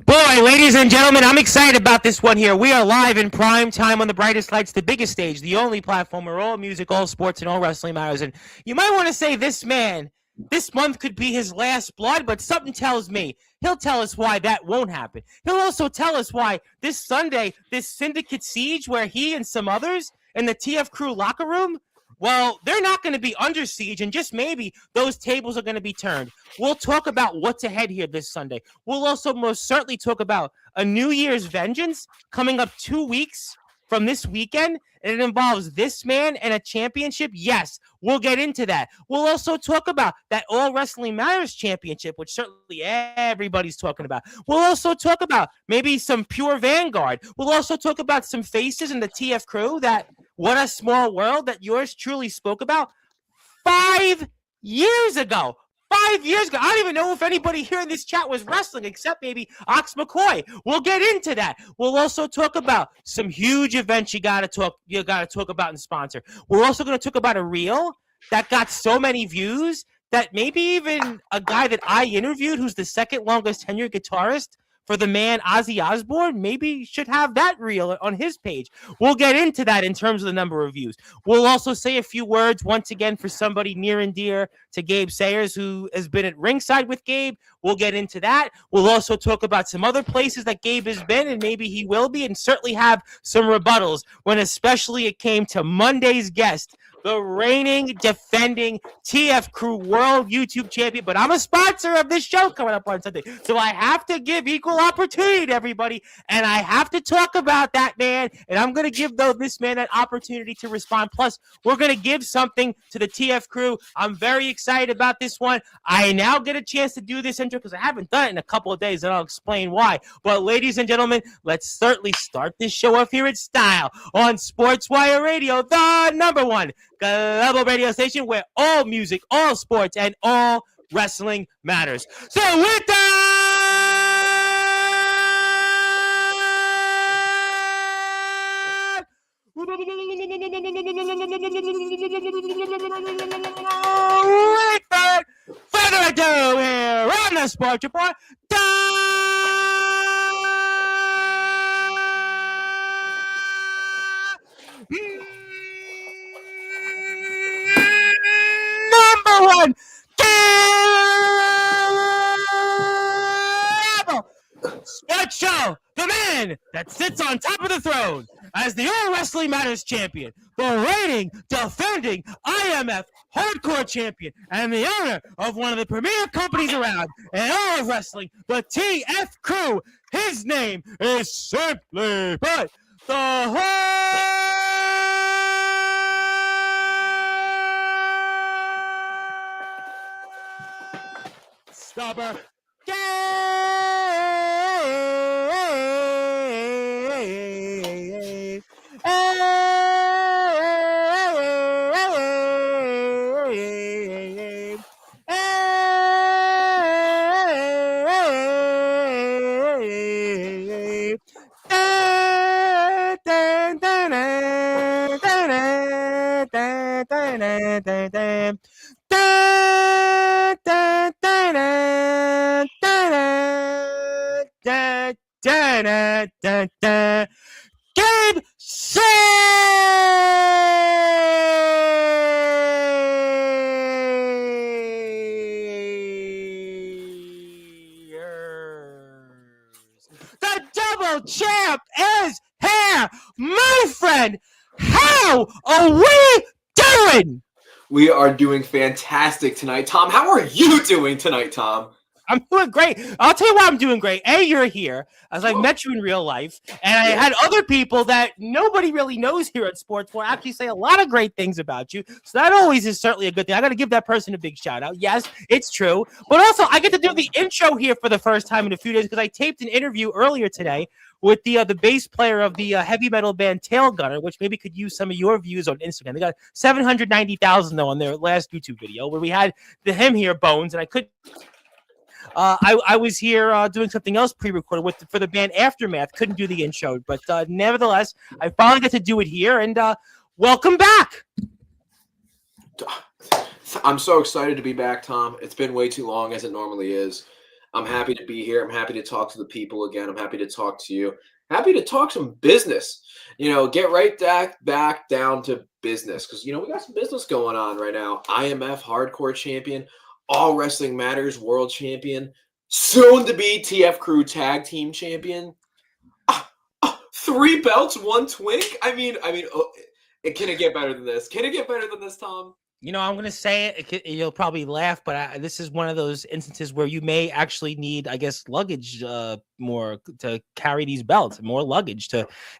Boy, ladies and gentlemen, I'm excited about this one here. We are live in prime time on the brightest lights, the biggest stage, the only platform where all music, all sports, and all wrestling matters. And you might want to say this man, this month could be his last blood, but something tells me he'll tell us why that won't happen. He'll also tell us why this Sunday, this syndicate siege where he and some others in the TF Crew locker room, well, they're not going to be under siege, and just maybe those tables are going to be turned. We'll talk about what's ahead here this Sunday. We'll also most certainly talk about a New Year's vengeance coming up 2 weeks from this weekend, and it involves this man and a championship. Yes, we'll get into that. We'll also talk about that All Wrestling Matters championship, which certainly everybody's talking about. We'll also talk about maybe some pure Vanguard. We'll also talk about some faces in the TF Crew that What a Small World that yours truly spoke about 5 years ago. 5 years ago. I don't even know if anybody here in this chat was wrestling except maybe Ox McCoy. We'll get into that. We'll also talk about some huge events you gotta talk about and sponsor. We're also going to talk about a reel that got so many views that maybe even a guy that I interviewed who's the second longest tenured guitarist for the man Ozzy Osbourne, maybe should have that reel on his page. We'll get into that in terms of the number of views. We'll also say a few words once again for somebody near and dear to Gabe Sayers, who has been at ringside with Gabe. We'll get into that. We'll also talk about some other places that Gabe has been, and maybe he will be, and certainly have some rebuttals when especially it came to Monday's guest, the reigning, defending TF Crew World YouTube Champion. But I'm a sponsor of this show coming up on Sunday, so I have to give equal opportunity to everybody, and I have to talk about that man, and I'm going to give this man that opportunity to respond. Plus, we're going to give something to the TF Crew. I'm very excited about this one. I now get a chance to do this intro because I haven't done it in a couple of days, and I'll explain why. But ladies and gentlemen, let's certainly start this show off here in style on Sportswire Radio, the number one global radio station where all music, all sports, and all wrestling matters. So with that, without further ado, here on the Sports Report, number one sports show, the man that sits on top of the throne as the All Wrestling Matters champion, the reigning, defending IMF hardcore champion, and the owner of one of the premier companies around in all of wrestling, the TF Crew. His name is simply put, the Heartstopper. Gabe the double champ is here, my friend. How are we doing? We are doing fantastic tonight. Tom, how are you doing tonight, Tom? I'm doing great. I'll tell you why I'm doing great. A, you're here, as I've met you in real life, and I had other people that nobody really knows here at Sportswire actually say a lot of great things about you. So that always is certainly a good thing. I got to give that person a big shout out. Yes, it's true. But also, I get to do the intro here for the first time in a few days because I taped an interview earlier today with the bass player of the heavy metal band Tail Gunner, which maybe could use some of your views on Instagram. They got 790,000 though on their last YouTube video where we had him here, Bones, and I could. I was here doing something else pre-recorded for the band Aftermath. Couldn't do the intro, but nevertheless, I finally got to do it here. And welcome back. I'm so excited to be back, Tom. It's been way too long, as it normally is. I'm happy to be here. I'm happy to talk to the people again. I'm happy to talk to you. Happy to talk some business. Get right back down to business because we got some business going on right now. IMF Hardcore Champion, All Wrestling Matters World Champion, soon to be TF Crew Tag Team Champion. 3 belts, 1 twink. I mean, can it get better than this? Can it get better than this, Tom? I'm going to say it. You'll probably laugh, but this is one of those instances where you may actually need, I guess, luggage more to carry these belts, more luggage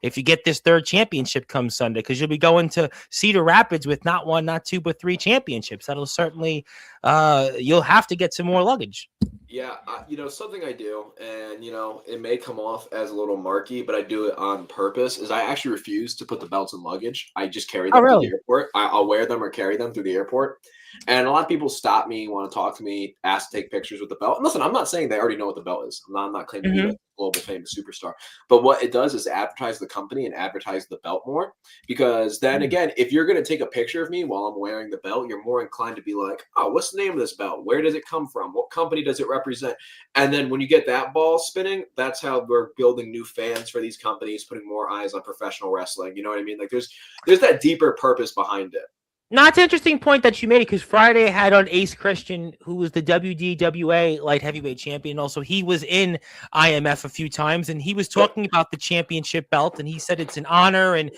if you get this 3rd championship come Sunday, because you'll be going to Cedar Rapids with not 1, not 2, but 3 championships. That'll certainly, you'll have to get some more luggage. Yeah, something I do, and it may come off as a little marky, but I do it on purpose, is I actually refuse to put the belts in luggage. I just carry them to the airport. I'll wear them or carry them through the airport. And a lot of people stop me, want to talk to me, ask to take pictures with the belt. And listen, I'm not saying they already know what the belt is. I'm not claiming to be a global famous superstar. But what it does is advertise the company and advertise the belt more. Because then again, if you're going to take a picture of me while I'm wearing the belt, you're more inclined to be like, oh, what's the name of this belt? Where does it come from? What company does it represent? And then when you get that ball spinning, that's how we're building new fans for these companies, putting more eyes on professional wrestling. You know what I mean? Like there's that deeper purpose behind it. No, it's an interesting point that you made, because Friday had on Ace Christian, who was the WDWA light heavyweight champion. Also, he was in IMF a few times, and he was talking about the championship belt, and he said it's an honor. And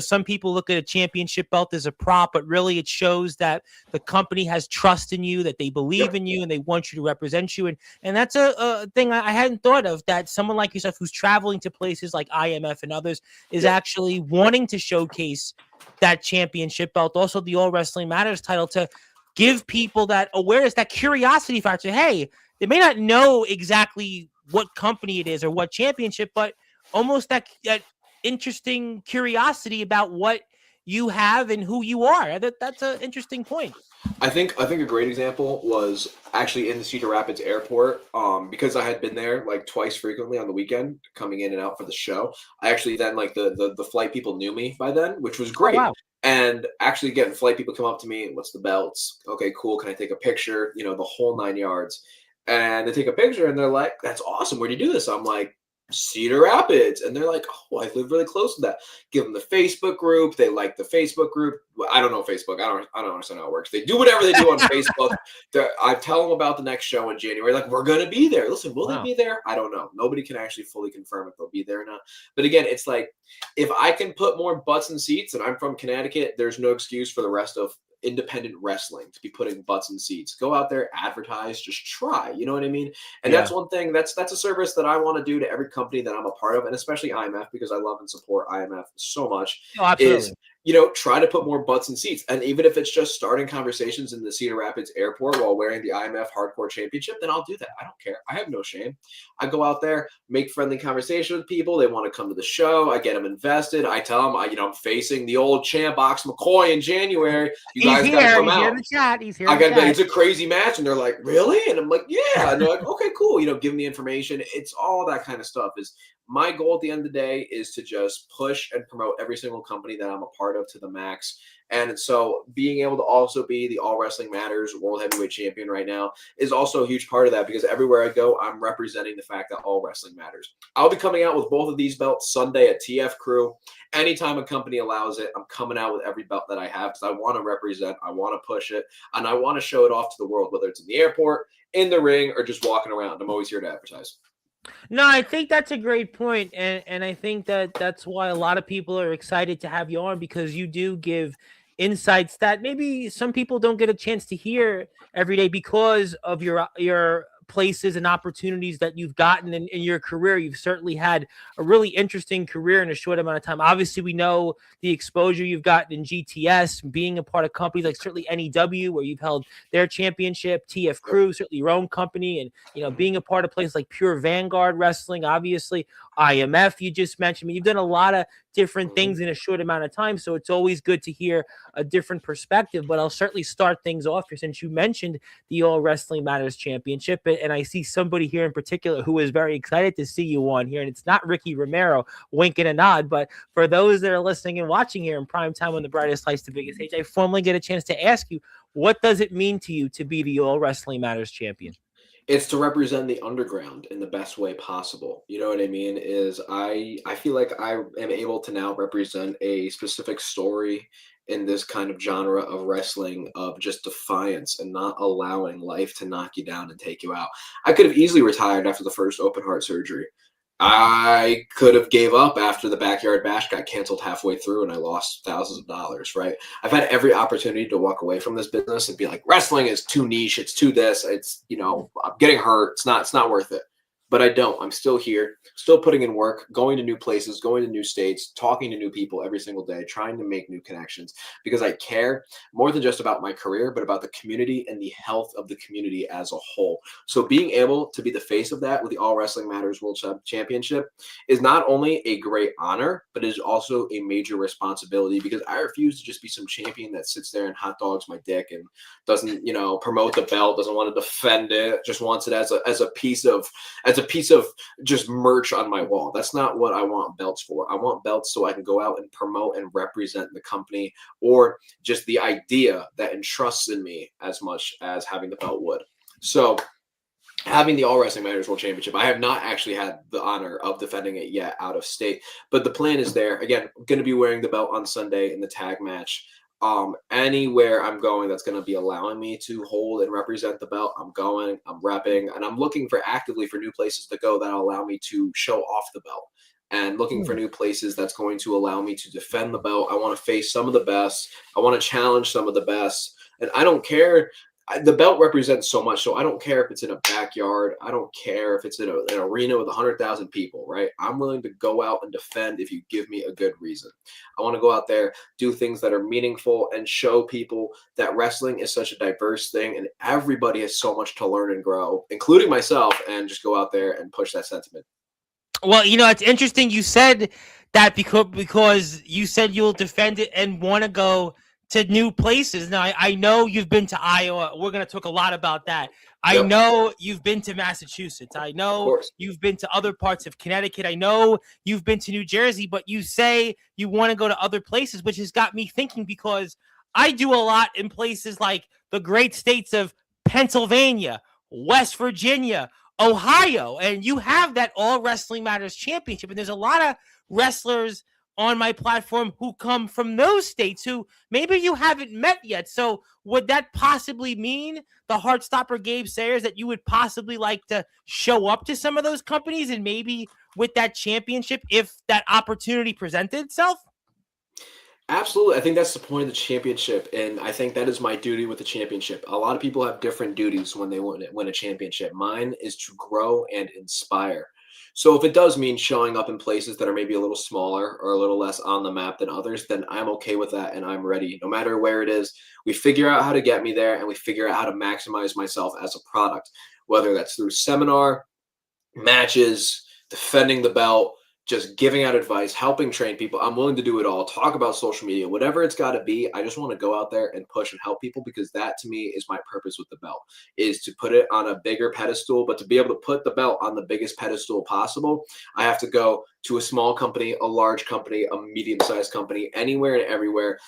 some people look at a championship belt as a prop, but really it shows that the company has trust in you, that they believe in you, and they want you to represent you. And that's a thing I hadn't thought of, that someone like yourself who's traveling to places like IMF and others is actually wanting to showcase that championship belt, also the All Wrestling Matters title, to give people that awareness, that curiosity factor. Hey, they may not know exactly what company it is or what championship, but almost that interesting curiosity about what you have and who you are. That's an interesting point. I think a great example was actually in the Cedar Rapids airport, because I had been there like twice frequently on the weekend, coming in and out for the show. I actually then, like, the flight people knew me by then, which was great. Oh, wow. And actually, again, flight people come up to me, what's the belts? Okay, cool. Can I take a picture? The whole 9 yards. And they take a picture and they're like, that's awesome. Where'd you do this? I'm like, Cedar Rapids. And they're like, oh, I live really close to that. Give them the Facebook group. They like the Facebook group. I don't know Facebook. I don't understand how it works. They do whatever they do on Facebook. I tell them about the next show in January. Like, we're going to be there. Listen, will they be there? I don't know. Nobody can actually fully confirm if they'll be there or not. But again, it's like, if I can put more butts in seats, and I'm from Connecticut, there's no excuse for the rest of independent wrestling to be putting butts in seats. Go out there, advertise, just try. You know what I mean? And that's one thing. That's a service that I want to do to every company that I'm a part of, and especially IMF, because I love and support IMF so much. Oh, absolutely. Is try to put more butts in seats. And even if it's just starting conversations in the Cedar Rapids airport while wearing the IMF Hardcore Championship, then I'll do that. I don't care. I have no shame. I go out there, make friendly conversation with people. They want to come to the show. I get them invested. I tell them, I'm facing the old champ Box McCoy in January. You guys got to come out. He's here in the chat. He's here. I got to be. It's a crazy match, and they're like, "Really?" And I'm like, "Yeah." And they're like, "Okay, cool." Give them the information. It's all that kind of stuff. Is my goal at the end of the day is to just push and promote every single company that I'm a part of to the max. And so being able to also be the All Wrestling Matters World Heavyweight Champion right now is also a huge part of that, because everywhere I go, I'm representing the fact that all wrestling matters. I'll be coming out with both of these belts Sunday at TF Crew. Anytime a company allows it, I'm coming out with every belt that I have, because I want to represent, I want to push it, and I want to show it off to the world, whether it's in the airport, in the ring, or just walking around. I'm always here to advertise. No, I think that's a great point, and I think that's why a lot of people are excited to have you on, because you do give insights that maybe some people don't get a chance to hear every day because of your places and opportunities that you've gotten in your career. You've certainly had a really interesting career in a short amount of time. Obviously, we know the exposure you've gotten in GTS, being a part of companies like certainly NEW, where you've held their championship, TF Crew, certainly your own company, and being a part of places like Pure Vanguard Wrestling, obviously IMF you just mentioned. You've done a lot of different things in a short amount of time, so it's always good to hear a different perspective. But I'll certainly start things off here, since you mentioned the All Wrestling Matters Championship, and I see somebody here in particular who is very excited to see you on here, and it's not Ricky Romero winking a nod, but for those that are listening and watching here in prime time on the brightest lights, the biggest stage, I formally get a chance to ask you, what does it mean to you to be the All Wrestling Matters champion? It's to represent the underground in the best way possible. You know what I mean? Is I feel like I am able to now represent a specific story in this kind of genre of wrestling of just defiance and not allowing life to knock you down and take you out. I could have easily retired after the first open heart surgery. I could have gave up after the backyard bash got canceled halfway through and I lost thousands of dollars, right? I've had every opportunity to walk away from this business and be like, wrestling is too niche, it's too this, it's, I'm getting hurt, it's not worth it. But I don't. I'm still here, still putting in work, going to new places, going to new states, talking to new people every single day, trying to make new connections because I care more than just about my career, but about the community and the health of the community as a whole. So being able to be the face of that with the All Wrestling Matters World Championship is not only a great honor, but it is also a major responsibility because I refuse to just be some champion that sits there and hot dogs my dick and doesn't, promote the belt, doesn't want to defend it, just wants it as a piece of just merch on my wall. That's not what I want belts for. I want belts so I can go out and promote and represent the company or just the idea that entrusts in me as much as having the belt would. So having the All Wrestling Matters World Championship, I have not actually had the honor of defending it yet out of state, but the plan is there. Again, I'm going to be wearing the belt on Sunday in the tag match. Anywhere I'm going that's going to be allowing me to hold and represent the belt, I'm going, I'm repping, and I'm looking actively for new places to go that'll allow me to show off the belt and looking for new places that's going to allow me to defend the belt. I want to face some of the best. I want to challenge some of the best, and I don't care. The belt represents so much, so I don't care if it's in a backyard. I don't care if it's in an arena with 100,000 people, right? I'm willing to go out and defend if you give me a good reason. I want to go out there, do things that are meaningful, and show people that wrestling is such a diverse thing, and everybody has so much to learn and grow, including myself, and just go out there and push that sentiment. Well, it's interesting you said that because you said you'll defend it and want to go to new places. Now, I know you've been to Iowa. We're going to talk a lot about that. I Yep. know you've been to Massachusetts. I know you've been to other parts of Connecticut. I know you've been to New Jersey, but you say you want to go to other places, which has got me thinking because I do a lot in places like the great states of Pennsylvania, West Virginia, Ohio, and you have that All Wrestling Matters Championship, and there's a lot of wrestlers on my platform who come from those states who maybe you haven't met yet. So would that possibly mean the Heartstopper Gabe Sayers that you would possibly like to show up to some of those companies and maybe with that championship if that opportunity presented itself? Absolutely. I think that's the point of the championship. And I think that is my duty with the championship. A lot of people have different duties when they win a championship. Mine is to grow and inspire. So if it does mean showing up in places that are maybe a little smaller or a little less on the map than others, then I'm okay with that and I'm ready. No matter where it is, we figure out how to get me there and we figure out how to maximize myself as a product, whether that's through seminar, matches, defending the belt, just giving out advice, helping train people. I'm willing to do it all. Talk about social media, whatever it's got to be. I just want to go out there and push and help people because that to me is my purpose with the belt, is to put it on a bigger pedestal. But to be able to put the belt on the biggest pedestal possible, I have to go to a small company, a large company, a medium-sized company, anywhere and everywhere,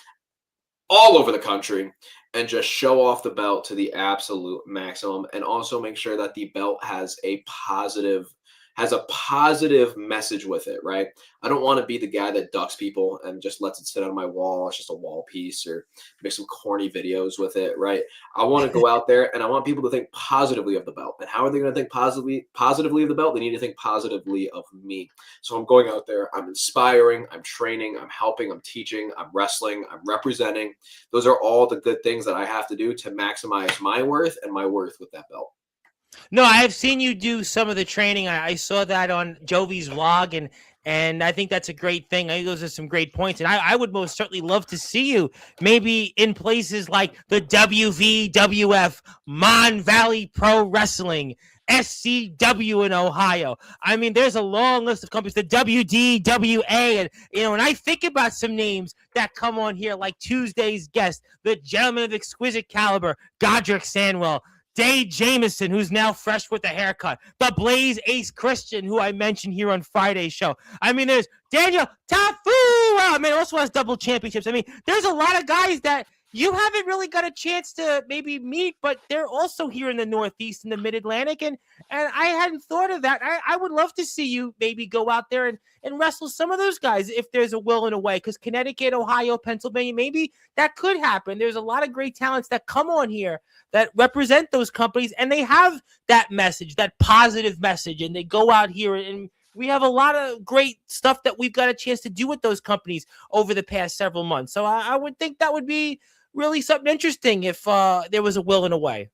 all over the country, and just show off the belt to the absolute maximum, and also make sure that the belt has a positive message with it, right? I don't want to be the guy that ducks people and just lets it sit on my wall. It's just a wall piece or make some corny videos with it, right? I want to go out there and I want people to think positively of the belt. And how are they going to think positively of the belt? They need to think positively of me. So I'm going out there, I'm inspiring, I'm training, I'm helping, I'm teaching, I'm wrestling, I'm representing. Those are all the good things that I have to do to maximize my worth and my worth with that belt. No, I have seen you do some of the training. I saw that on Jovi's vlog, and I think that's a great thing. I think those are some great points, and I would most certainly love to see you maybe in places like the WVWF, Mon Valley Pro Wrestling, SCW in Ohio. I mean, there's a long list of companies, the WDWA, and when I think about some names that come on here, like Tuesday's guest, the Gentleman of Exquisite Caliber, Godric Sanwell, Dave Jameson, who's now fresh with a haircut. The Blaze Ace Christian, who I mentioned here on Friday's show. I mean, there's Daniel Tafu. I mean, also has double championships. I mean, there's a lot of guys that you haven't really got a chance to maybe meet, but they're also here in the Northeast and the Mid-Atlantic, and I hadn't thought of that. I would love to see you maybe go out there and wrestle some of those guys if there's a will and a way, because Connecticut, Ohio, Pennsylvania, maybe that could happen. There's a lot of great talents that come on here that represent those companies, and they have that message, that positive message, and they go out here and we have a lot of great stuff that we've got a chance to do with those companies over the past several months. So I would think that would be really something interesting if there was a will and a way.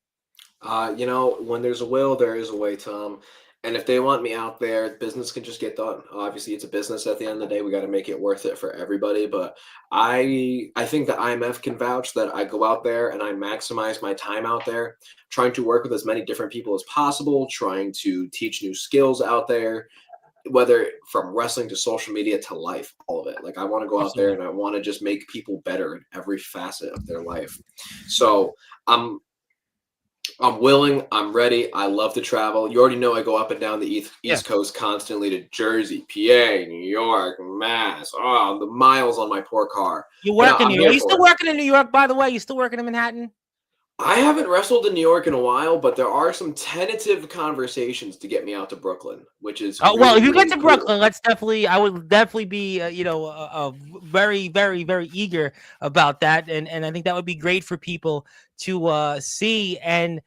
When there's a will, there is a way, Tom. And if they want me out there, business can just get done. Obviously, it's a business at the end of the day. We got to make it worth it for everybody. But I think the IMF can vouch that I go out there and I maximize my time out there, trying to work with as many different people as possible, trying to teach new skills out there, whether from wrestling to social media to life, all of it. Like I want to go out there and I want to just make people better in every facet of their life. So I'm willing. I'm ready. I love to travel. You already know I go up and down the East Coast constantly to Jersey, PA, New York, Mass. Oh, the miles on my poor car. You're working here. Are you still working in New York, by the way? You still working in Manhattan? I haven't wrestled in New York in a while, but there are some tentative conversations to get me out to Brooklyn, which is well, if you get to Brooklyn, I would definitely be, very, very, very eager about that, and I think that would be great for people to see. And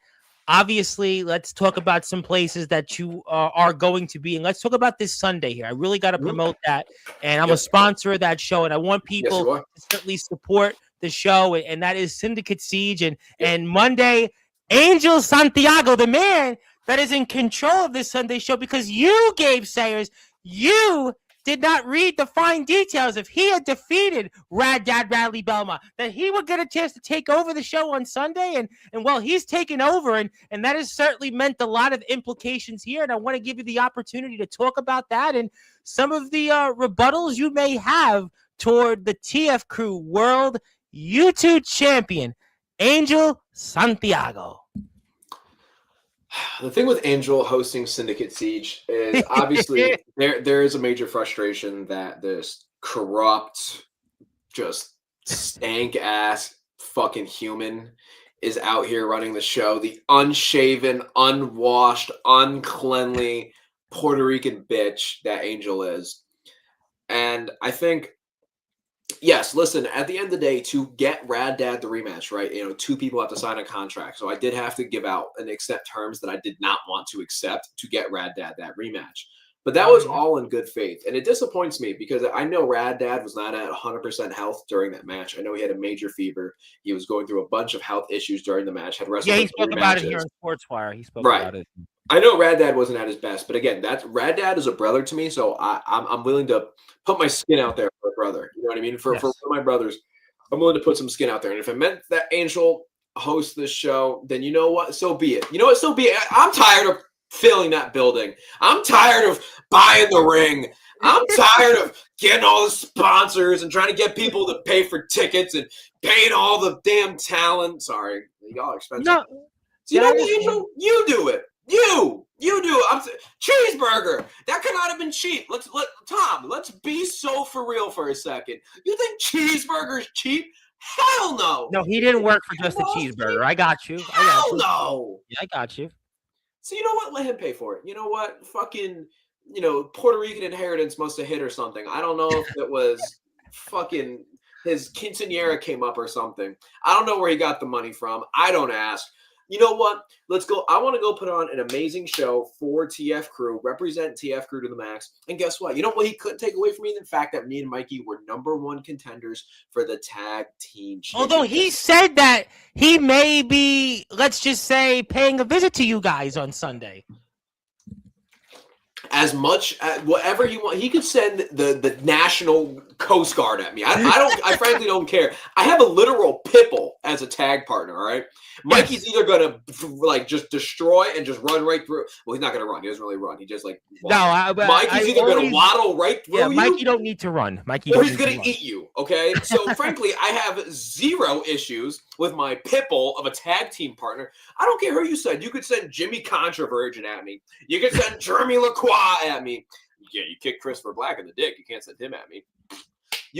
obviously, let's talk about some places that you are going to be, and let's talk about this Sunday here. I really got to promote that, and I'm a sponsor of that show, and I want people to certainly support the show, and that is Syndicate Siege, and Monday, Angel Santiago, the man that is in control of this Sunday show, because you, Gabe Sayers, you did not read the fine details. If he had defeated Rad Dad Radley Belma, that he would get a chance to take over the show on Sunday, and well, he's taken over, and that has certainly meant a lot of implications here, and I want to give you the opportunity to talk about that and some of the rebuttals you may have toward the TF Crew World YouTube champion, Angel Santiago. The thing with Angel hosting Syndicate Siege is obviously there is a major frustration that this corrupt, just stank ass fucking human is out here running the show. The unshaven, unwashed, uncleanly Puerto Rican bitch that Angel is. And I think, yes, listen, at the end of the day, to get Rad Dad the rematch, right? Two people have to sign a contract. So I did have to give out and accept terms that I did not want to accept to get Rad Dad that rematch. But that was all in good faith. And it disappoints me because I know Rad Dad was not at 100% health during that match. I know he had a major fever. He was going through a bunch of health issues during the match. Had wrestled he spoke about it here on Sportswire. He spoke about it. I know Rad Dad wasn't at his best, but again, Rad Dad is a brother to me, so I'm willing to put my skin out there for a brother. You know what I mean? For one of my brothers, I'm willing to put some skin out there. And if it meant that Angel hosts this show, then you know what? So be it. You know what? So be it. I'm tired of filling that building. I'm tired of buying the ring. I'm tired of getting all the sponsors and trying to get people to pay for tickets and paying all the damn talent. Sorry, y'all are expensive. No, so you know what, Angel? You do it. You do it. Cheeseburger. That could not have been cheap. Tom, let's be so for real for a second. You think cheeseburger is cheap? Hell no. No, he didn't work for just a cheeseburger. I got you. Hell no. Yeah, I got you. So you know what? Let him pay for it. You know what? Fucking, Puerto Rican inheritance must have hit or something. I don't know if it was fucking his quinceañera came up or something. I don't know where he got the money from. I don't ask. You know what? Let's go. I want to go put on an amazing show for TF Crew, represent TF Crew to the max. And guess what? You know what he couldn't take away from me? The fact that me and Mikey were #1 contenders for the tag team championship. Although he said that he may be, let's just say, paying a visit to you guys on Sunday. As much as whatever he wants, he could send the National Coast Guard at me. I frankly don't care. I have a literal pitbull as a tag partner. All right, Mikey's either gonna just destroy and just run right through. Well, he's not gonna run. He doesn't really run. He just Mikey's either gonna waddle right through. Yeah, Mikey don't need to run. Or he's gonna eat you. Okay, so frankly, I have zero issues with my pitbull of a tag team partner. I don't care who you send. You could send Jimmy Controvirgin at me. You could send Jeremy Lacroix at me. Yeah, you kick Christopher Black in the dick. You can't send him at me.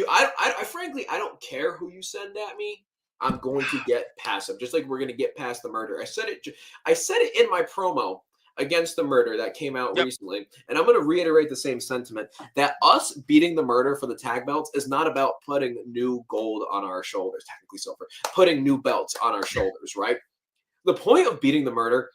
I frankly, I don't care who you send at me. I'm going to get past him, just like we're going to get past the Murder. I said it in my promo against the Murder that came out recently, and I'm going to reiterate the same sentiment that us beating the Murder for the tag belts is not about putting new gold on our shoulders, technically silver, putting new belts on our shoulders, right? The point of beating the Murder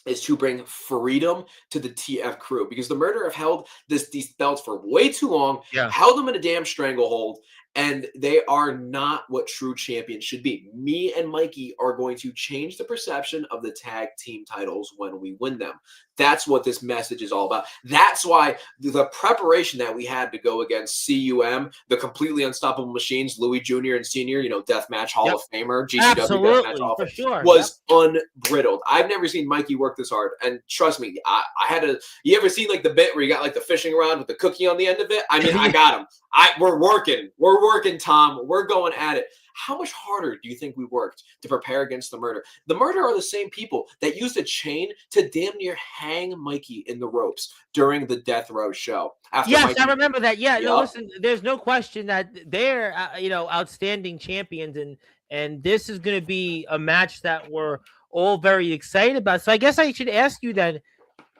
is to bring freedom to the TF crew, because the Murder have held these belts for way too long, held them in a damn stranglehold, and they are not what true champions should be. Me and Mikey are going to change the perception of the tag team titles when we win them. That's what this message is all about. That's why the preparation that we had to go against CUM, the completely unstoppable machines, Louis Jr. and Sr., Deathmatch Hall of Famer, GCW Deathmatch Hall of Fame, was unbridled. I've never seen Mikey work this hard. And trust me, I had to. You ever seen like the bit where you got like the fishing rod with the cookie on the end of it? I mean, I got him. We're working, Tom. We're going at it. How much harder do you think we worked to prepare against the Murder? The Murder are the same people that used a chain to damn near hang Mikey in the ropes during the Death Row show. Yes, I remember that. Yeah, no, listen, there's no question that they're outstanding champions, and this is going to be a match that we're all very excited about. So I guess I should ask you then,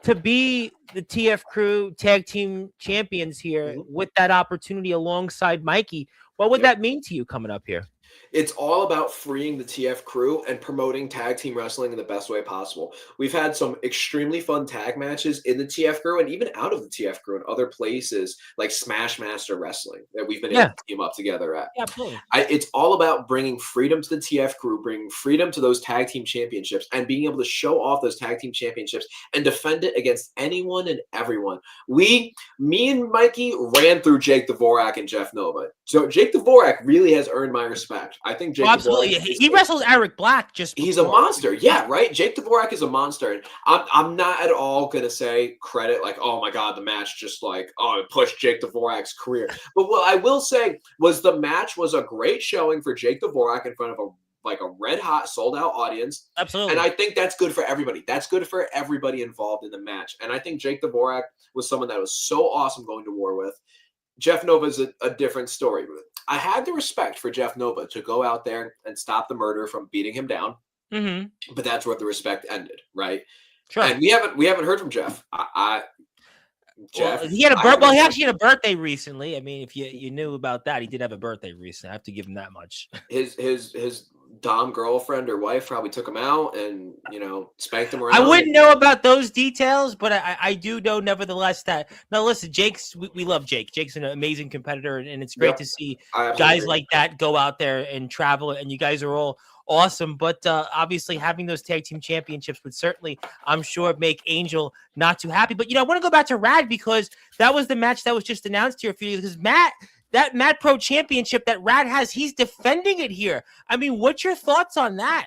to be the TF crew tag team champions here with that opportunity alongside Mikey, what would that mean to you coming up here? It's all about freeing the TF crew and promoting tag team wrestling in the best way possible. We've had some extremely fun tag matches in the TF crew and even out of the TF crew in other places like Smash Master Wrestling that we've been able to team up together at. Yeah, absolutely. It's all about bringing freedom to the TF crew, bringing freedom to those tag team championships, and being able to show off those tag team championships and defend it against anyone and everyone. Me and Mikey ran through Jake Dvorak and Jeff Nova. So Jake Dvorak really has earned my respect. I think Jake absolutely. He wrestles Eric Black he's a monster. Yeah, right. Jake Dvorak is a monster. And I'm not at all gonna say credit like, oh my god, the match just like, oh, it pushed Jake Dvorak's career. But what I will say was the match was a great showing for Jake Dvorak in front of a red hot sold out audience. Absolutely. And I think that's good for everybody. That's good for everybody involved in the match. And I think Jake Dvorak was someone that was so awesome going to war with. Jeff Nova is a different story. I had the respect for Jeff Nova to go out there and stop the Murder from beating him down. But that's where the respect ended, right? Sure. And we haven't heard from Jeff. Jeff, he actually had a birthday recently. I mean, if you knew about that, he did have a birthday recently. I have to give him that much. His Dom girlfriend or wife probably took him out and spanked him around. I wouldn't know about those details, but I do know nevertheless that. Now listen, we love Jake. Jake's an amazing competitor, and it's great to see guys like that go out there and travel. And you guys are all awesome, but obviously having those tag team championships would certainly, I'm sure, make Angel not too happy. But I want to go back to Rad, because that was the match that was just announced here for you. Because that Matt Pro championship that Rad has, he's defending it here. I mean, what's your thoughts on that?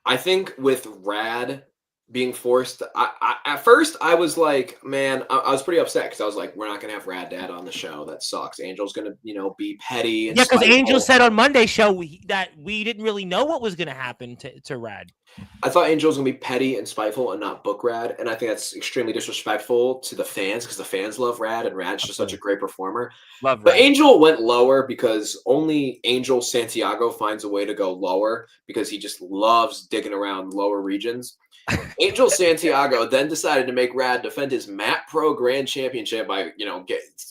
I think with Rad being forced, at first I was like, man, I was pretty upset because I was like, we're not gonna have Rad Dad on the show. That sucks. Angel's gonna, be petty. And because Angel said on Monday's show that we didn't really know what was gonna happen to Rad. I thought Angel was gonna be petty and spiteful and not book Rad, and I think that's extremely disrespectful to the fans because the fans love Rad, and Rad's just such a great performer. Love Rad. But Angel went lower because only Angel Santiago finds a way to go lower because he just loves digging around lower regions. Angel Santiago then decided to make Rad defend his Matt Pro Grand Championship by,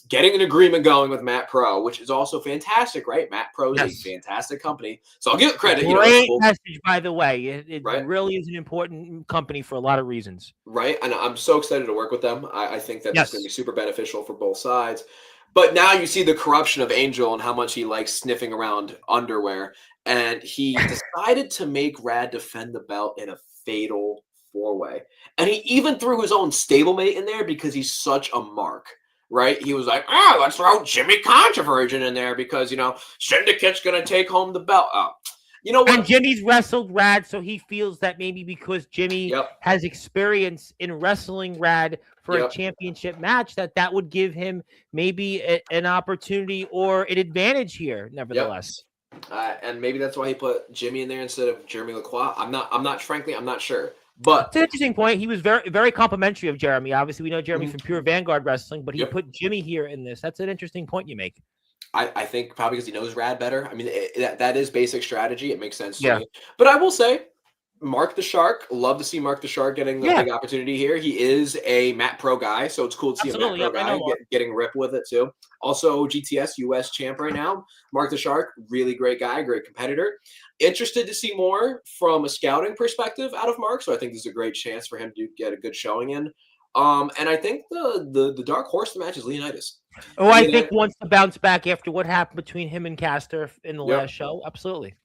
getting an agreement going with Matt Pro, which is also fantastic, right? Matt Pro is a fantastic company, so I'll give it credit. Great message, by the way. It really is an important company for a lot of reasons. Right, and I'm so excited to work with them. I think that it's going to be super beneficial for both sides. But now you see the corruption of Angel and how much he likes sniffing around underwear, and he decided to make Rad defend the belt in a fatal four-way. And he even threw his own stablemate in there because he's such a mark, right? He was like, let's throw Jimmy Controversion in there because, Syndicate's going to take home the belt. You know what? And Jimmy's wrestled Rad, so he feels that maybe because Jimmy has experience in wrestling Rad for a championship match, that would give him maybe an opportunity or an advantage here, nevertheless. And maybe that's why he put Jimmy in there instead of Jeremy Lacroix. I'm not sure. But it's an interesting point. He was very, very complimentary of Jeremy. Obviously, we know Jeremy from Pure Vanguard Wrestling, but he put Jimmy here in this. That's an interesting point you make. I think probably because he knows Rad better. I mean, that is basic strategy. It makes sense to Yeah. me. But I will say, Mark the Shark. Love to see Mark the Shark getting a Yeah. big opportunity here. He is a Mat Pro guy, so it's cool to see a Mat Absolutely. Pro Yep, I know guy Mark. getting ripped with it too. Also, GTS US champ right now. Mark the Shark, really great guy, great competitor. Interested to see more from a scouting perspective out of Mark, so I think this is a great chance for him to get a good showing in. And I think the dark horse of the match is Leonidas. Oh, I think Leonidas, wants to bounce back after what happened between him and Castor in the yep. last show. Absolutely.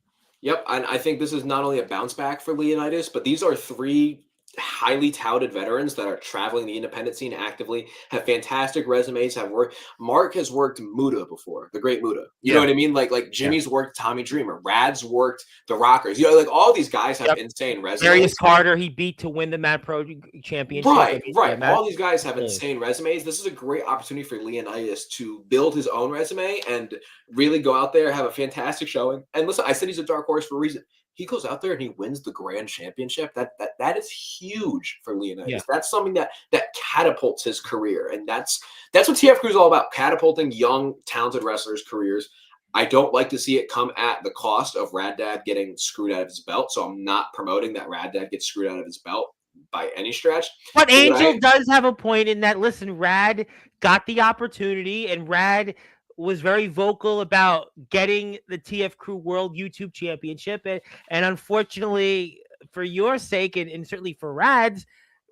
Yep, and I think this is not only a bounce back for Leonidas, but these are three highly touted veterans that are traveling the independent scene actively, have fantastic resumes, have worked. Mark has worked Muda before, the great Muda. You know Yeah. what I mean? Like Yeah. Jimmy's worked Tommy Dreamer, Rad's worked the Rockers. You know, like all these guys have Yep. insane resumes. Darius Carter, he beat to win the Mat Pro Championship. Right, I mean, right. yeah, All these guys have absolutely. insane resumes. This is a great opportunity for Leonidas to build his own resume and really go out there, have a fantastic showing. And listen, I said he's a dark horse for a reason. He goes out there and he wins the grand championship. That is huge for Leonidas. Yeah. That's something that catapults his career, and that's what TF Crew is all about: catapulting young, talented wrestlers' careers. I don't like to see it come at the cost of Rad Dad getting screwed out of his belt, so I'm not promoting that Rad Dad gets screwed out of his belt by any stretch. But But Angel does have a point in that. Listen, Rad got the opportunity, and Rad was very vocal about getting the TF Crew World YouTube Championship, and unfortunately, for your sake, and certainly for Rad's,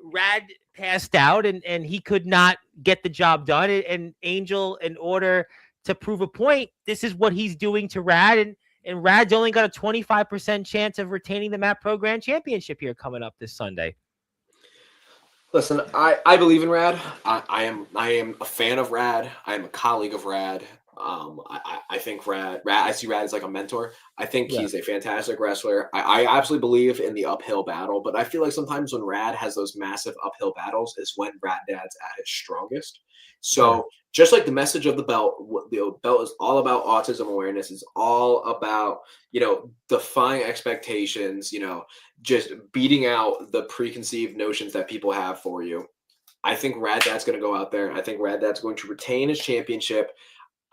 Rad passed out, and he could not get the job done. And Angel, in order to prove a point, this is what he's doing to Rad, and Rad's only got a 25% chance of retaining the Mat Pro Grand Championship here coming up this Sunday. Listen, I believe in Rad. I am a fan of Rad. I am a colleague of Rad. I think Rad. I see Rad as like a mentor. I think he's a fantastic wrestler. I absolutely believe in the uphill battle, but I feel like sometimes when Rad has those massive uphill battles is when Rad Dad's at his strongest. So just like the message of the belt, the belt is all about autism awareness. It's all about, defying expectations, just beating out the preconceived notions that people have for you. I think Rad Dad's going to go out there. I think Rad Dad's going to retain his championship.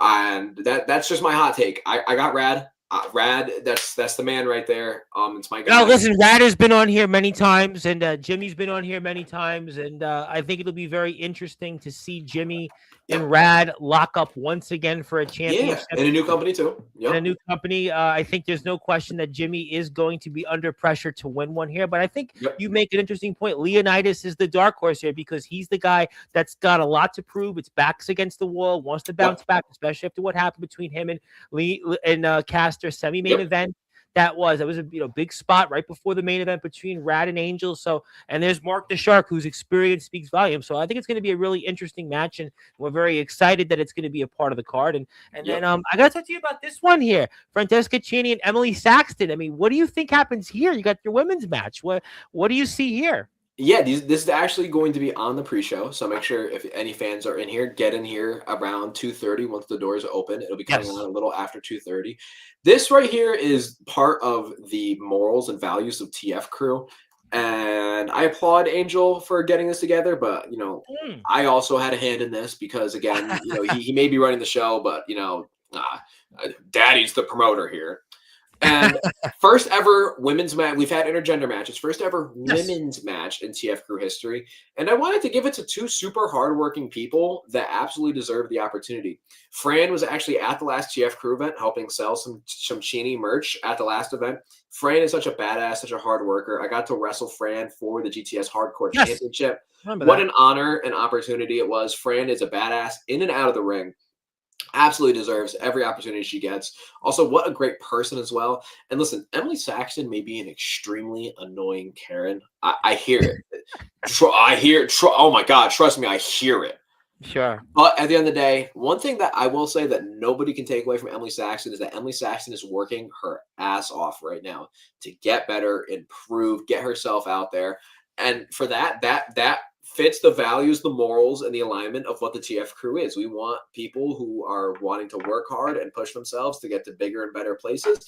And that's just my hot take. I got Rad. Rad, that's the man right there. It's my guy. No, listen, Rad has been on here many times, and Jimmy's been on here many times, and I think it'll be very interesting to see Jimmy and Rad lock up once again for a championship. Yeah, in a new company too. Yep. In a new company. I think there's no question that Jimmy is going to be under pressure to win one here, but I think you make an interesting point. Leonidas is the dark horse here because he's the guy that's got a lot to prove. It's backs against the wall, wants to bounce back, especially after what happened between him and Lee and Castor semi-main event. That was a big spot right before the main event between Rad and Angel. So, and there's Mark the Shark, whose experience speaks volumes. So I think it's going to be a really interesting match, and we're very excited that it's going to be a part of the card. And then I got to talk to you about this one here, Francesca Cheney and Emily Saxton. I mean, what do you think happens here? You got your women's match. What do you see here? Yeah, this is actually going to be on the pre-show, so make sure if any fans are in here, get in here around 2:30 once the doors open. It'll be coming on a little after 2:30. This right here is part of the morals and values of TF Crew, and I applaud Angel for getting this together, but, I also had a hand in this because, again, he may be running the show, but, Daddy's the promoter here. And first ever women's match. We've had intergender matches. First ever women's match in TF Crew history. And I wanted to give it to two super hardworking people that absolutely deserve the opportunity. Fran was actually at the last TF Crew event helping sell some Cheney merch at the last event. Fran is such a badass, such a hard worker. I got to wrestle Fran for the GTS Hardcore Championship. What an honor and opportunity it was. Fran is a badass in and out of the ring. Absolutely deserves every opportunity she gets. Also, what a great person as well. And listen, Emily Saxton may be an extremely annoying Karen. I hear it. I hear it. Oh my God, trust me, I hear it. Sure. But at the end of the day, one thing that I will say that nobody can take away from Emily Saxton is that Emily Saxton is working her ass off right now to get better, improve, get herself out there. And for that fits the values, the morals, and the alignment of what the TF Crew is. We want people who are wanting to work hard and push themselves to get to bigger and better places.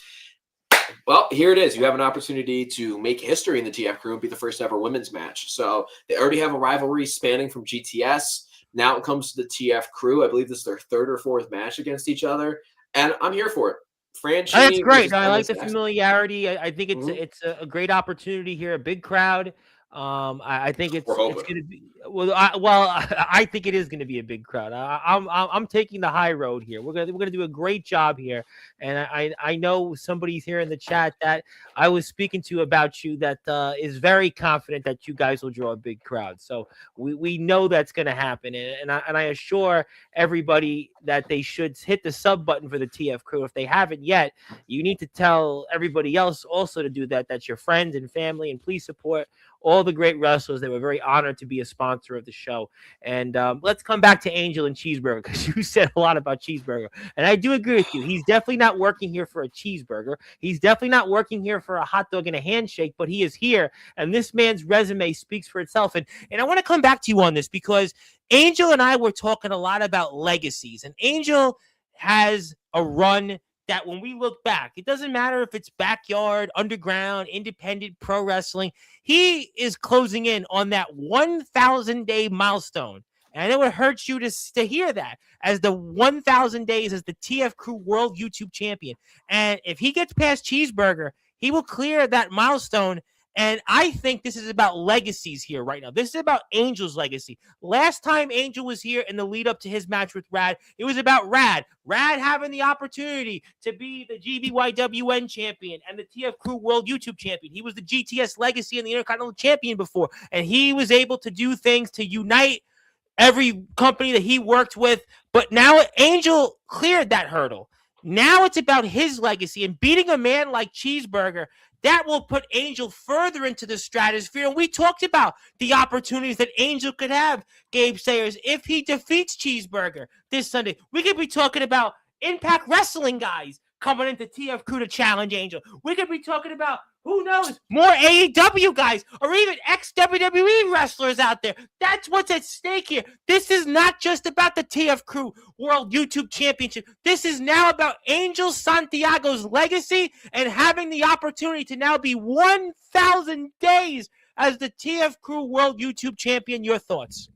Well, here it is. You have an opportunity to make history in the TF Crew and be the first ever women's match. So they already have a rivalry spanning from GTS. Now it comes to the TF crew. I believe this is their third or fourth match against each other, and I'm here for it. Oh, that's Franchi great. versus No, I like MS the Jackson. familiarity. I think it's Mhm. a great opportunity here. A big crowd. I think We're it's hoping. going to be well. I think it is going to be a big crowd. I'm taking the high road here. We're gonna do a great job here, and I know somebody's here in the chat that I was speaking to about you that is very confident that you guys will draw a big crowd. So we know that's going to happen, and I assure everybody that they should hit the sub button for the TF crew if they haven't yet. You need to tell everybody else also to do that. That's your friends and family, and please support all the great wrestlers. They were very honored to be a sponsor of the show. And let's come back to Angel and Cheeseburger, because you said a lot about Cheeseburger, and I do agree with you. He's definitely not working here for a cheeseburger. He's definitely not working here for a hot dog and a handshake, but he is here, and this man's resume speaks for itself. And I want to come back to you on this, because Angel and I were talking a lot about legacies, and Angel has a run that when we look back, it doesn't matter if it's backyard, underground, independent pro wrestling, he is closing in on that 1,000-day milestone. And I know it hurts you to hear that, as the 1,000 days as the TF Crew World YouTube Champion. And if he gets past Cheeseburger, he will clear that milestone. And I think this is about legacies here right now. This is about Angel's legacy. Last time Angel was here in the lead up to his match with Rad, it was about Rad. Rad having the opportunity to be the GBYWN champion and the TF Crew World YouTube champion. He was the GTS Legacy and the Intercontinental champion before, and he was able to do things to unite every company that he worked with. But now Angel cleared that hurdle. Now it's about his legacy, and beating a man like Cheeseburger, that will put Angel further into the stratosphere. And we talked about the opportunities that Angel could have, Gabe Sayers, if he defeats Cheeseburger this Sunday. We could be talking about Impact Wrestling guys coming into TF Crew to challenge Angel. We could be talking about, who knows, more AEW guys or even ex-WWE wrestlers out there. That's what's at stake here. This is not just about the TF Crew World YouTube Championship. This is now about Angel Santiago's legacy and having the opportunity to now be 1,000 days as the TF Crew World YouTube Champion. Your thoughts?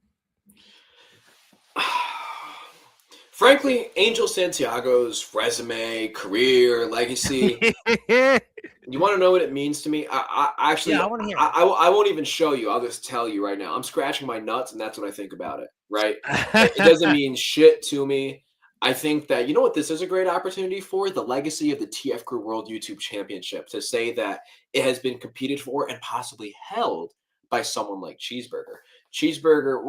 Frankly, Angel Santiago's resume, career, legacy. You want to know what it means to me? I actually, Yeah, I want to hear I won't even show you. I'll just tell you right now. I'm scratching my nuts, and that's what I think about it. Right? It doesn't mean shit to me. I think that, you know what, this is a great opportunity for? The legacy of the TF Crew World YouTube Championship, to say that it has been competed for and possibly held by someone like Cheeseburger. Cheeseburger,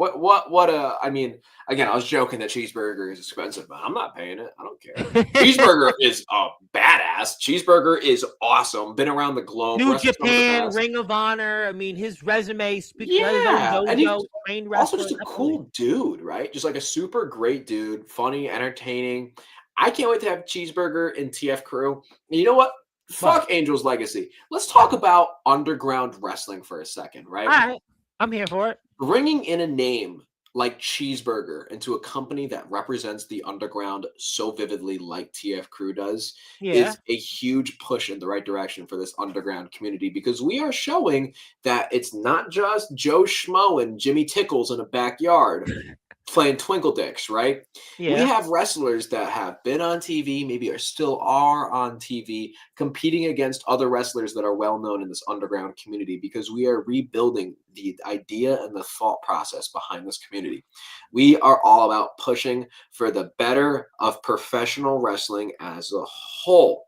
I mean, again, I was joking that Cheeseburger is expensive, but I'm not paying it. I don't care. Cheeseburger is a badass. Cheeseburger is awesome. Been around the globe. New Wrestled some of the Japan, best. Ring of Honor. I mean, his resume speaks for his Yeah, own and he's dojo, trained also wrestler. just a cool dude, right? Just like a super great dude, funny, entertaining. I can't wait to have Cheeseburger in TF Crew. And you know what? Fuck Angel's legacy. Let's talk about underground wrestling for a second, right? All right, I'm here for it. Bringing in a name like Cheeseburger into a company that represents the underground so vividly, like TF Crew does, Yeah. is a huge push in the right direction for this underground community, because we are showing that it's not just Joe Schmo and Jimmy Tickles in a backyard playing twinkle dicks, right? Yeah. We have wrestlers that have been on TV, maybe are still on TV, competing against other wrestlers that are well known in this underground community, because we are rebuilding the idea and the thought process behind this community. We are all about pushing for the better of professional wrestling as a whole.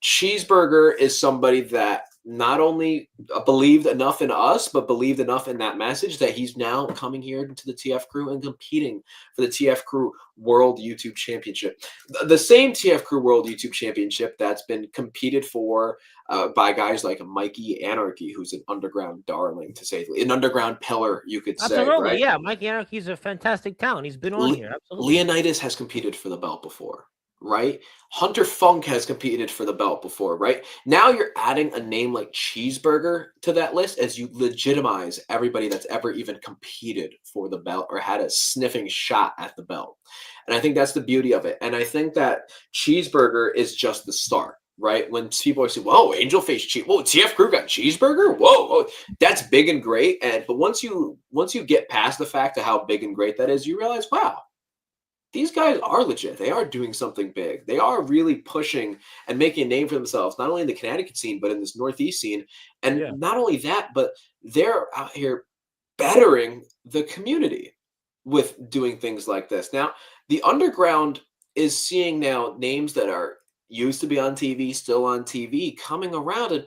Cheeseburger is somebody that not only believed enough in us, but believed enough in that message that he's now coming here to the TF Crew and competing for the TF Crew World YouTube Championship. The same TF Crew World YouTube Championship that's been competed for by guys like Mikey Anarchy, who's an underground darling, to say, an underground pillar, you could say. Absolutely, right? yeah. Mikey Anarchy's a fantastic talent. He's been on here. Absolutely. Leonidas has competed for the belt before. Right? Hunter Funk has competed for the belt before, right? Now you're adding a name like Cheeseburger to that list as you legitimize everybody that's ever even competed for the belt or had a sniffing shot at the belt. And I think that's the beauty of it. And I think that Cheeseburger is just the start. right? When people say, "Whoa, Angel face cheese! Whoa, TF Crew got cheeseburger! Whoa, that's big and great." But once you get past the fact of how big and great that is, you realize, wow, these guys are legit. They are doing something big. They are really pushing and making a name for themselves, not only in the Connecticut scene, but in this Northeast scene. And not only that, but they're out here bettering the community with doing things like this. Now, the underground is seeing now names that are used to be on TV, still on TV, coming around, and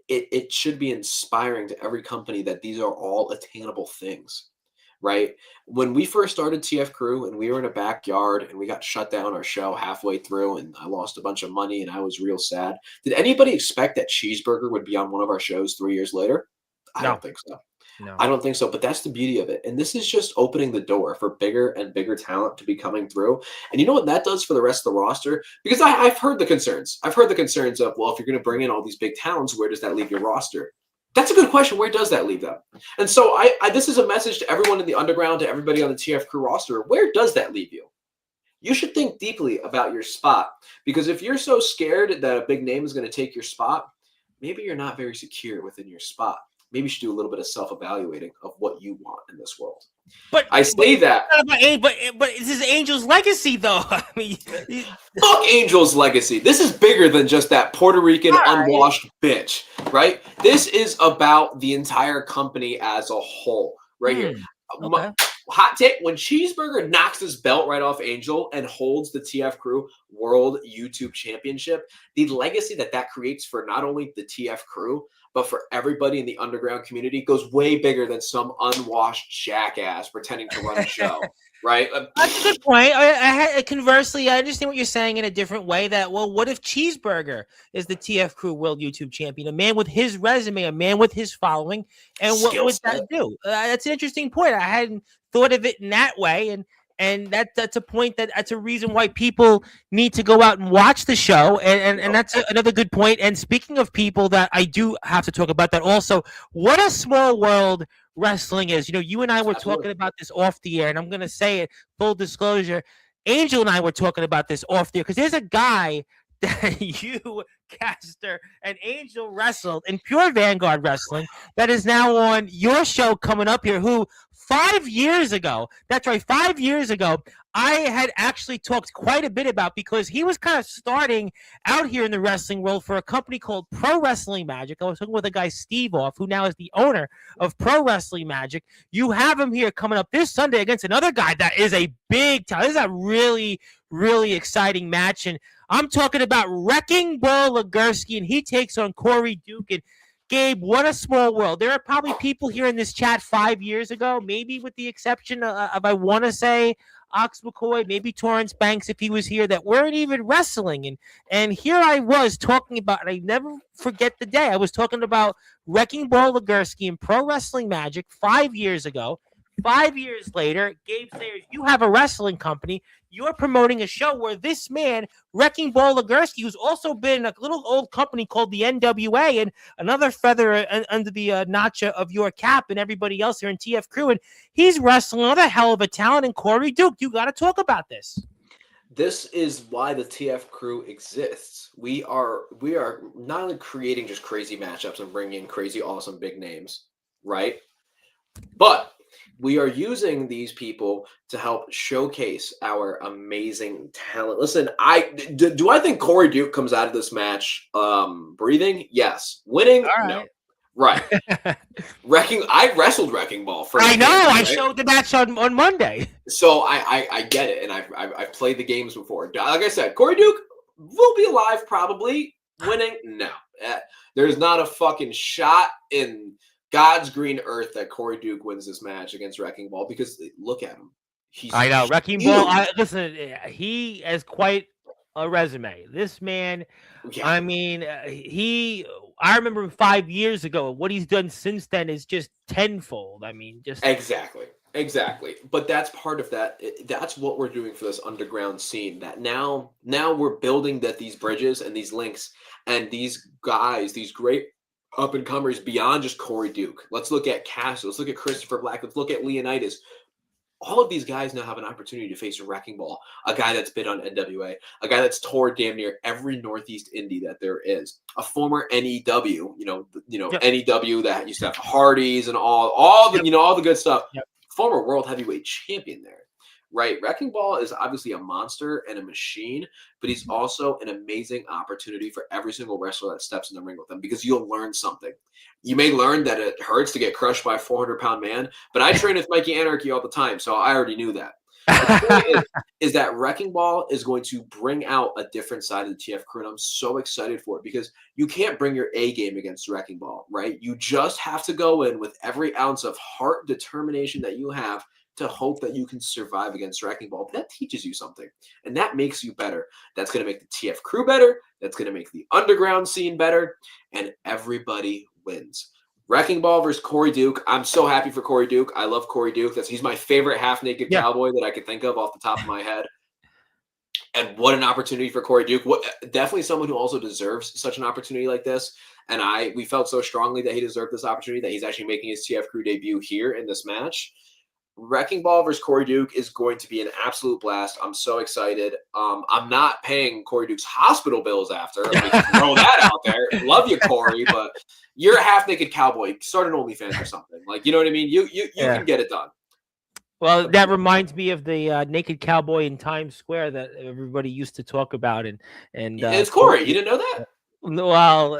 it should be inspiring to every company that these are all attainable things, right? When we first started TF Crew and we were in a backyard and we got shut down our show halfway through and I lost a bunch of money and I was real sad. Did anybody expect that Cheeseburger would be on one of our shows 3 years later? I don't think so. No. I don't think so, but that's the beauty of it. And this is just opening the door for bigger and bigger talent to be coming through. And you know what that does for the rest of the roster? Because I've heard the concerns. I've heard the concerns of, well, if you're going to bring in all these big talents, where does that leave your roster? That's a good question. Where does that leave them? And so this is a message to everyone in the underground, to everybody on the TF Crew roster. Where does that leave you? You should think deeply about your spot, because if you're so scared that a big name is going to take your spot, maybe you're not very secure within your spot. Maybe you should do a little bit of self-evaluating of what you want in this world. But I say that. But this is Angel's legacy, though. I mean, fuck Angel's legacy. This is bigger than just that Puerto Rican unwashed bitch, right? This is about the entire company as a whole, right here. Okay. Hot take: when Cheeseburger knocks his belt right off Angel and holds the TF Crew World YouTube Championship, the legacy that creates for not only the TF Crew, but for everybody in the underground community goes way bigger than some unwashed jackass pretending to run a show, right? That's a good point. Conversely, I understand what you're saying in a different way. That, well, what if Cheeseburger is the TF Crew World YouTube Champion, a man with his resume, a man with his following, and what would that do? That's an interesting point. I hadn't thought of it in that way, and that's a point that's a reason why people need to go out and watch the show, and that's another good point. And speaking of people that I do have to talk about, that also, what a small world wrestling is. You know, you and I were talking about this off the air, and I'm going to say it, full disclosure, Angel and I were talking about this off the air, because there's a guy that you, Caster, and Angel wrestled in Pure Vanguard Wrestling that is now on your show coming up here, who 5 years ago, that's right, 5 years ago, I had actually talked quite a bit about, because he was kind of starting out here in the wrestling world for a company called Pro Wrestling Magic. I was talking with a guy, Steve Off, who now is the owner of Pro Wrestling Magic. You have him here coming up this Sunday against another guy that is a big talent. This is a really, really exciting match, and I'm talking about Wrecking Ball Legursky, and he takes on Corey Duke. And Gabe, what a small world. There are probably people here in this chat 5 years ago, maybe with the exception of I want to say, Ox McCoy, maybe Torrance Banks if he was here, that weren't even wrestling. And here I was talking about, and I never forget the day, I was talking about Wrecking Ball Legursky and Pro Wrestling Magic 5 years ago. 5 years later, Gabe Sayers, you have a wrestling company. You're promoting a show where this man, Wrecking Ball Legursky, who's also been in a little old company called the NWA, and another feather under the notch of your cap and everybody else here in TF Crew, and he's wrestling another hell of a talent in Corey Duke. You got to talk about this. This is why the TF Crew exists. We are not only creating just crazy matchups and bringing in crazy, awesome, big names, right? But we are using these people to help showcase our amazing talent. Listen, do I think Corey Duke comes out of this match breathing? Yes. Winning? Right. No. Right. I wrestled Wrecking Ball for. I know. Right? I showed the match on Monday. So I get it, and I've played the games before. Like I said, Corey Duke will be alive probably. Winning? No. There's not a fucking shot in God's green earth that Corey Duke wins this match against Wrecking Ball, because look at him. I know. Wrecking Ball, listen, he has quite a resume. This man, yeah. I mean, I remember him 5 years ago. What he's done since then is just tenfold. I mean, just. Exactly. But that's part of that. That's what we're doing for this underground scene. That now we're building these bridges and these links and these guys, these great up-and-comers beyond just Corey Duke. Let's look at Cass. Let's look at Christopher Black. Let's look at Leonidas. all of these guys now have an opportunity to face Wrecking Ball, a guy that's been on NWA, a guy that's toured damn near every Northeast indie that there is, a former NEW, Yep. NEW that used to have Hardys and all the, Yep. all the good stuff. Yep. Former world heavyweight champion there, right? Wrecking Ball is obviously a monster and a machine, but he's also an amazing opportunity for every single wrestler that steps in the ring with him, because you'll learn something. You may learn that it hurts to get crushed by a 400-pound man, but I train with Mikey Anarchy all the time, so I already knew that. The point is that Wrecking Ball is going to bring out a different side of the TF crew, and I'm so excited for it, because you can't bring your A game against Wrecking Ball, right? You just have to go in with every ounce of heart determination that you have to hope that you can survive against Wrecking Ball. But that teaches you something, and that makes you better. That's going to make the TF crew better. That's going to make the underground scene better, and everybody wins. Wrecking Ball versus Corey Duke. I'm so happy for Corey Duke. I love Corey Duke. He's my favorite half-naked cowboy that I could think of off the top of my head. And what an opportunity for Corey Duke. Definitely someone who also deserves such an opportunity like this. And we felt so strongly that he deserved this opportunity that he's actually making his TF crew debut here in this match. Wrecking Ball versus Corey Duke is going to be an absolute blast. I'm so excited. I'm not paying Corey Duke's hospital bills after. Let me throw that out there. Love you, Corey, but you're a half-naked cowboy. Start an OnlyFans or something. Like, you know what I mean? You can get it done. Well, that reminds me of the naked cowboy in Times Square that everybody used to talk about, and it's Corey. You didn't know that? Well,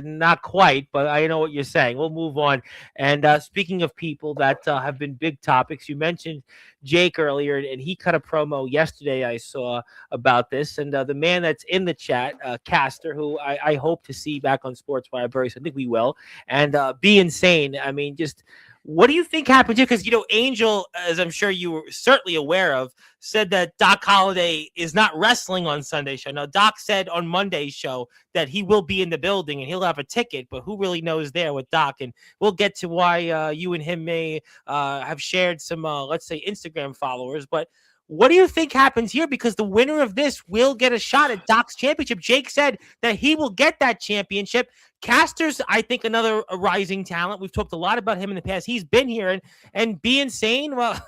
not quite, but I know what you're saying. We'll move on. And speaking of people that have been big topics, you mentioned Jake earlier, and he cut a promo yesterday I saw about this. And the man that's in the chat, Caster, who I hope to see back on Sportswire very soon. I think we will. And Be Insane. I mean, just what do you think happened here? Because, Angel, as I'm sure you were certainly aware of, said that Doc Holliday is not wrestling on Sunday's show. Now, Doc said on Monday's show that he will be in the building and he'll have a ticket, but who really knows there with Doc? And we'll get to why you and him may have shared some, let's say, Instagram followers. But what do you think happens here? Because the winner of this will get a shot at Doc's championship. Jake said that he will get that championship. Caster's, I think, another rising talent. We've talked a lot about him in the past. He's been here, and Be Insane. Well,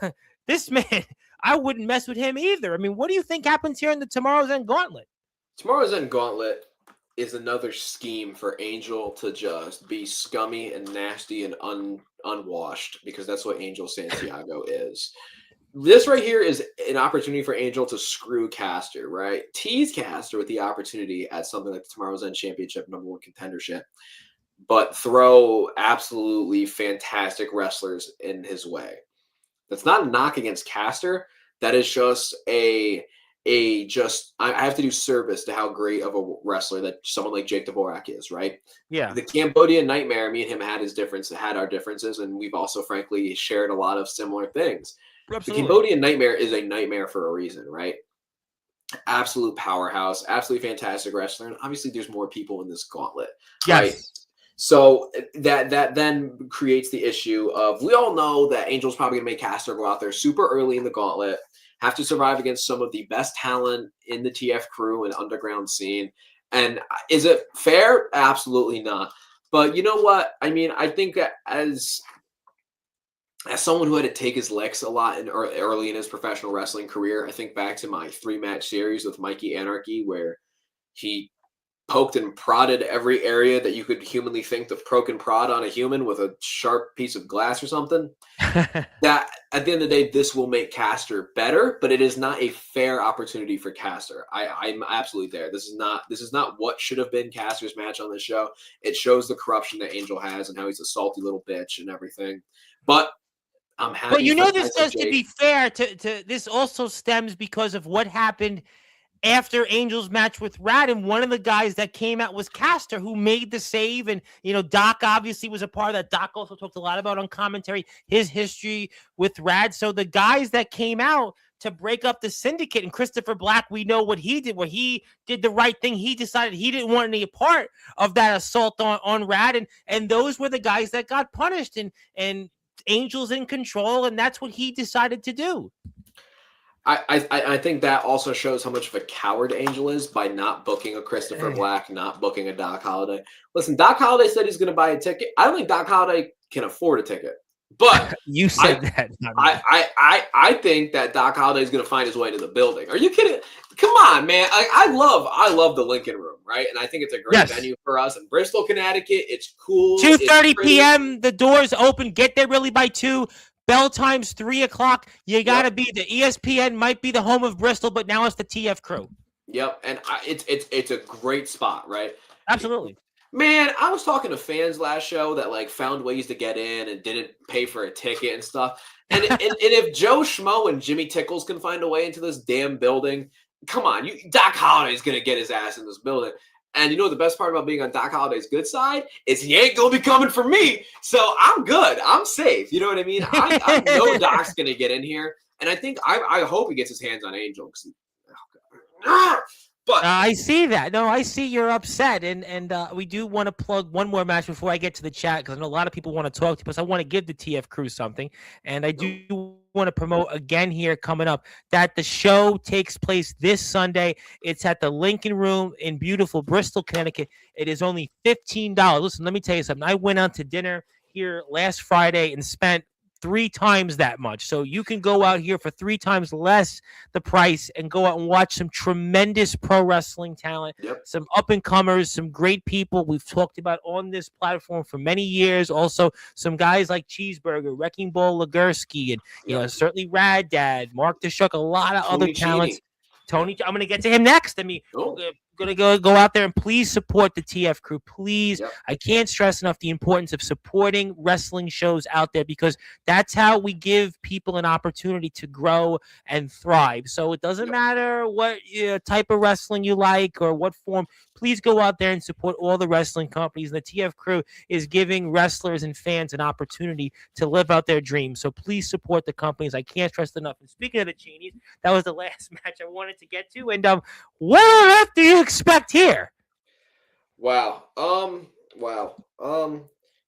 this man, I wouldn't mess with him either. I mean, what do you think happens here in the Tomorrow's End Gauntlet? Tomorrow's End Gauntlet is another scheme for Angel to just be scummy and nasty and unwashed, because that's what Angel Santiago is. This right here is an opportunity for Angel to screw Caster, right? Tease Caster with the opportunity at something like the Tomorrow's End Championship #1 contendership, but throw absolutely fantastic wrestlers in his way. That's not a knock against Caster. That is just I have to do service to how great of a wrestler that someone like Jake Dvorak is, right? Yeah. The Cambodian Nightmare, me and him had our differences, and we've also frankly shared a lot of similar things. Absolutely. The Cambodian Nightmare is a nightmare for a reason, right? Absolute powerhouse, absolutely fantastic wrestler, and obviously there's more people in this gauntlet, right? Yes. So that then creates the issue of, we all know that Angel's probably going to make Caster go out there super early in the gauntlet, have to survive against some of the best talent in the TF crew and underground scene. And is it fair? Absolutely not. But you know what? I mean, I think that as someone who had to take his licks a lot early in his professional wrestling career, I think back to my 3-match series with Mikey Anarchy, where he poked and prodded every area that you could humanly think to poke and prod on a human with a sharp piece of glass or something. That at the end of the day, this will make Caster better, but it is not a fair opportunity for Caster. I'm absolutely there. This is not what should have been Caster's match on this show. It shows the corruption that Angel has and how he's a salty little bitch and everything. But I'm happy. But this does, to be fair, to this also stems because of what happened after Angel's match with Rad, and one of the guys that came out was Caster, who made the save. And, Doc obviously was a part of that. Doc also talked a lot about on commentary his history with Rad. So the guys that came out to break up the syndicate, and Christopher Black, we know what he did, where he did the right thing. He decided he didn't want any part of that assault on Rad. And those were the guys that got punished, and Angel's in control, and that's what he decided to do. I think that also shows how much of a coward Angel is by not booking a Christopher Black, not booking a Doc Holliday. Listen, Doc Holliday said he's going to buy a ticket. I don't think Doc Holliday can afford a ticket, But You said that. Not me. I think that Doc Holliday is going to find his way into the building. Are you kidding? Come on, man. I love the Lincoln Room, right? And I think it's a great Yes. venue for us in Bristol, Connecticut. It's cool. 2:30 p.m. The doors open. Get there really by 2. Bell time's 3 o'clock. You got to be the ESPN might be the home of Bristol, but now it's the TF Crew. Yep, and it's a great spot, right? Absolutely. Man, I was talking to fans last show that like found ways to get in and didn't pay for a ticket and stuff. And if Joe Schmo and Jimmy Tickles can find a way into this damn building, come on, Doc Holliday's gonna get his ass in this building. And you know the best part about being on Doc Holliday's good side is he ain't gonna be coming for me. So I'm good. I'm safe. You know what I mean? I know Doc's gonna get in here, and I think I hope he gets his hands on Angel. But I see that. No, I see you're upset, and we do want to plug one more match before I get to the chat because I know a lot of people want to talk to us. I want to give the TF Crew something, and I do want to promote again here coming up that the show takes place this Sunday. It's at the Lincoln Room in beautiful Bristol, Connecticut. It is only $15. Listen, let me tell you something. I went out to dinner here last Friday and spent 3 times that much. So you can go out here for 3 times less the price and go out and watch some tremendous pro wrestling talent, some up-and-comers, some great people we've talked about on this platform for many years. Also, some guys like Cheeseburger, Wrecking Ball Legursky, and you know certainly Rad Dad, Mark DeShook, a lot of other talents. Tony, I'm going to get to him next. I mean, going to go out there and please support the TF Crew. Please. I can't stress enough the importance of supporting wrestling shows out there because that's how we give people an opportunity to grow and thrive. So it doesn't matter what type of wrestling you like or what form. Please go out there and support all the wrestling companies. And the TF Crew is giving wrestlers and fans an opportunity to live out their dreams. So please support the companies. I can't stress enough. And speaking of the Cheenies, that was the last match I wanted to get to. And what on earth do you expect here? Wow.